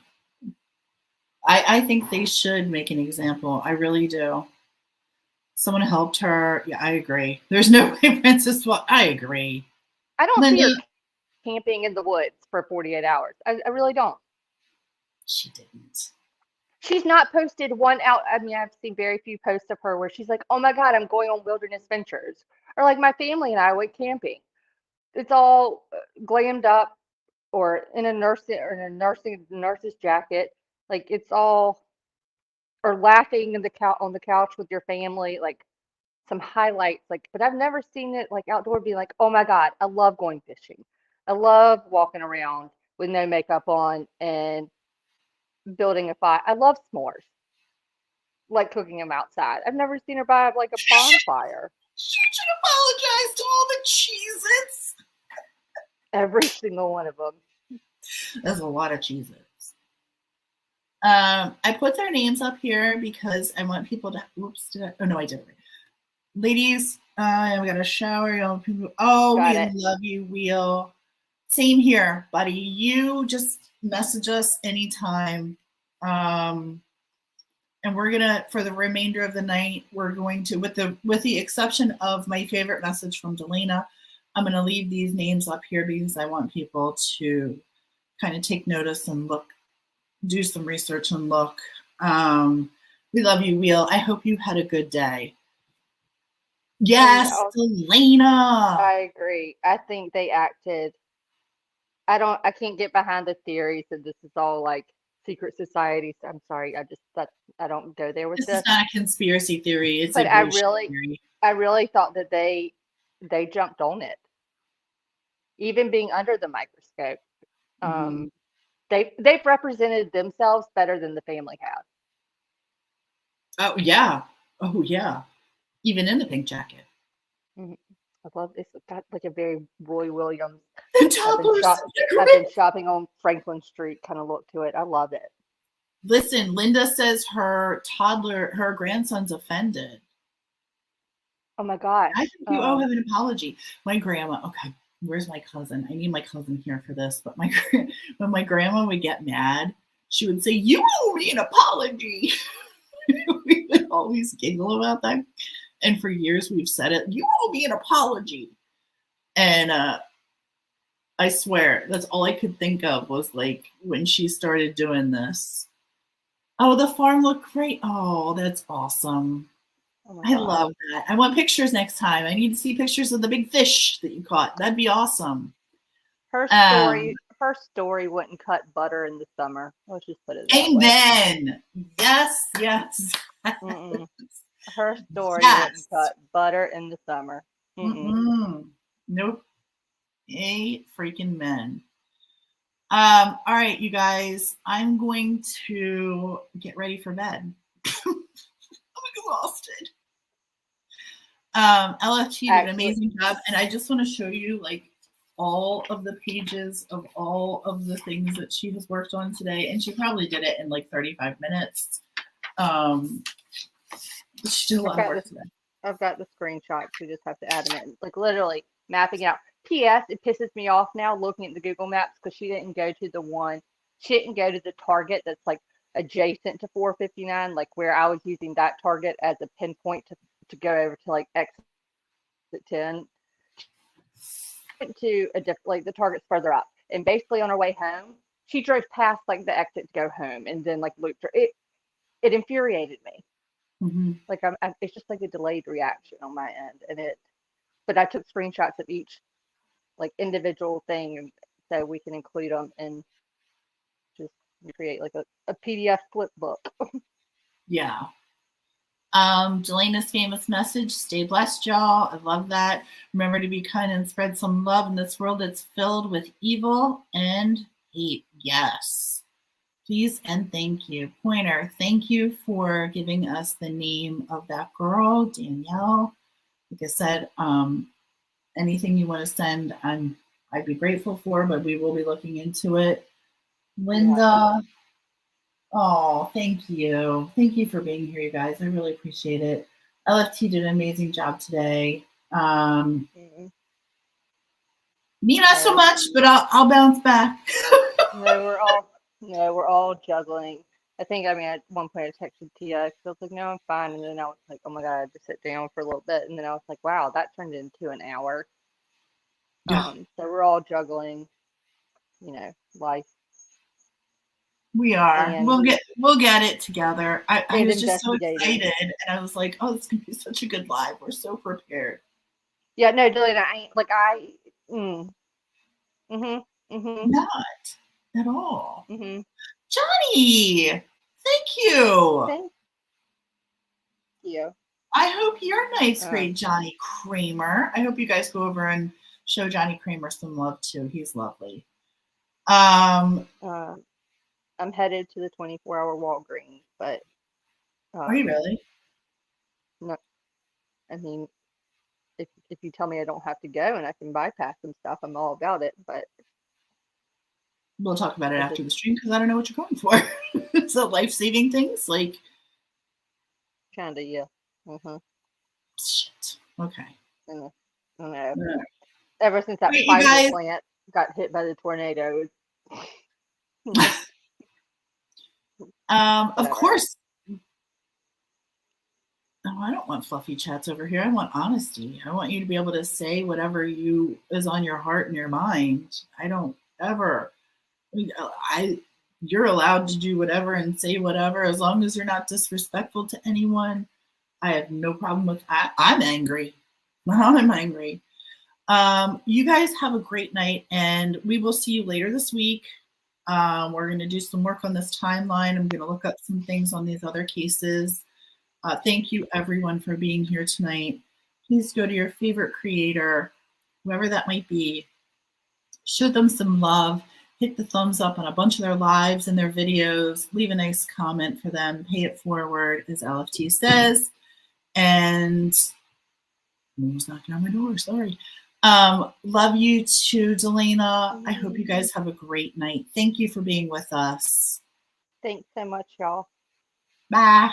I think they should make an example. I really do. Someone helped her. Yeah, I agree. There's no way Princess. I agree. I don't see her camping in the woods for 48 hours. I really don't. She didn't. She's not posted one out. I mean, I've seen very few posts of her where she's like, "Oh my God, I'm going on wilderness ventures," or like, "My family and I went camping." It's all glammed up, or in a nurse's jacket. Like, it's all, or laughing on the couch with your family, like some highlights. Like, but I've never seen it like outdoor be like, "Oh my God, I love going fishing. I love walking around with no makeup on and building a fire. I love s'mores, like cooking them outside." I've never seen her buy like a bonfire. She should apologize to all the Cheez-Its. Every single one of them. That's a lot of Cheez-Its. I put their names up here because I want people to. Oops! Oh no, I did it. Ladies, we got a shower. Oh, Got we it. love you, Wheel. Same here, buddy. You just message us anytime. And we're gonna, for the remainder of the night, we're going to, with the exception of my favorite message from Delana, I'm gonna leave these names up here because I want people to kind of take notice and look, do some research and look. We love you, Wheel. I hope you had a good day. Yes, Delana. I agree. I think they acted. I can't get behind the theories that this is all like secret societies. I'm sorry. I don't go there with This this. is not a conspiracy theory. It's But a bullshit theory. I really thought that they jumped on it, even being under the microscope. They've represented themselves better than the family has. Oh yeah. Oh yeah. Even in the pink jacket. I love this. It's got like a very Roy Williams. The toddlers. I've been shopping on Franklin Street kind of look to it. I love it. Listen, Linda says her grandson's offended. Oh my gosh. I think you owe him an apology. My grandma, okay, where's my cousin? I need my cousin here for this. But when my grandma would get mad, she would say, "You owe me an apology." We would always giggle about that. And for years we've said it, "You owe me an apology." And I swear, that's all I could think of was like when she started doing this. Oh, the farm looked great. Oh, that's awesome. Oh I love that. I want pictures next time. I need to see pictures of the big fish that you caught. That'd be awesome. Her story wouldn't cut butter in the summer. Let's just put it that Amen. way. Yes, yes. Her story wouldn't cut butter in the summer. Nope. A freaking men. All right, you guys. I'm going to get ready for bed. I'm exhausted. LFT did an amazing job, and I just want to show you like all of the pages of all of the things that she has worked on today, and she probably did it in like 35 minutes. She did a lot of work today. I've got the screenshots. We just have to add them in, like literally mapping out. P.S. It pisses me off now looking at the Google Maps because she didn't go to the Target that's like adjacent to 459, like where I was using that Target as a pinpoint to go over to like exit 10. Went to a different, like the Target's further up, and basically on her way home, she drove past like the exit to go home, and then like looped her. It infuriated me. Like it's just like a delayed reaction on my end, but I took screenshots of each like individual thing so we can include them and just create like a PDF flip book. Yeah. Delana's famous message, stay blessed, y'all. I love that. Remember to be kind and spread some love in this world that's filled with evil and hate. Yes. Please and thank you. Pointer, thank you for giving us the name of that girl, Danielle. Like I said, anything you want to send, I'd be grateful for, but we will be looking into it. Linda, oh, thank you. Thank you for being here, you guys. I really appreciate it. LFT did an amazing job today. Me, not so much, but I'll bounce back. We're all juggling. I think, at one point I texted Tia, I was like, no, I'm fine. And then I was like, oh my God, I had to sit down for a little bit. And then I was like, wow, that turned into an hour. Yeah. So we're all juggling, life. We are. And we'll get it together. I was just so excited, and I was like, "Oh, this is gonna be such a good live. We're so prepared." Yeah, no, Delana, Not at all. Johnny, thank you. Thank you. I hope your night's great, Johnny Kramer. I hope you guys go over and show Johnny Kramer some love too. He's lovely. I'm headed to the 24-hour Walgreens, but are you really? No, I mean, if you if you tell me I don't have to go and I can bypass some stuff, I'm all about it. But We'll talk about it I after just the stream because I don't know what you're going for. So life-saving things like kind of, yeah. shit. Okay. I know. Yeah. Ever since that Right, you Pfizer guys. plant got hit by the tornado, Of whatever. course. No, I don't want fluffy chats over here. I want honesty. I want you to be able to say whatever is on your heart and your mind. I don't ever. You're allowed to do whatever and say whatever as long as you're not disrespectful to anyone. I have no problem with that. I'm angry. I'm angry. You guys have a great night, and we will see you later this week. We're going to do some work on this timeline. I'm going to look up some things on these other cases. Thank you, everyone, for being here tonight. Please go to your favorite creator, whoever that might be. Show them some love. Hit the thumbs up on a bunch of their lives and their videos. Leave a nice comment for them. Pay it forward, as LFT says. And who's knocking on my door? Sorry. Love you too, Delana. I hope you guys have a great night. Thank you for being with us. Thanks so much, y'all. Bye.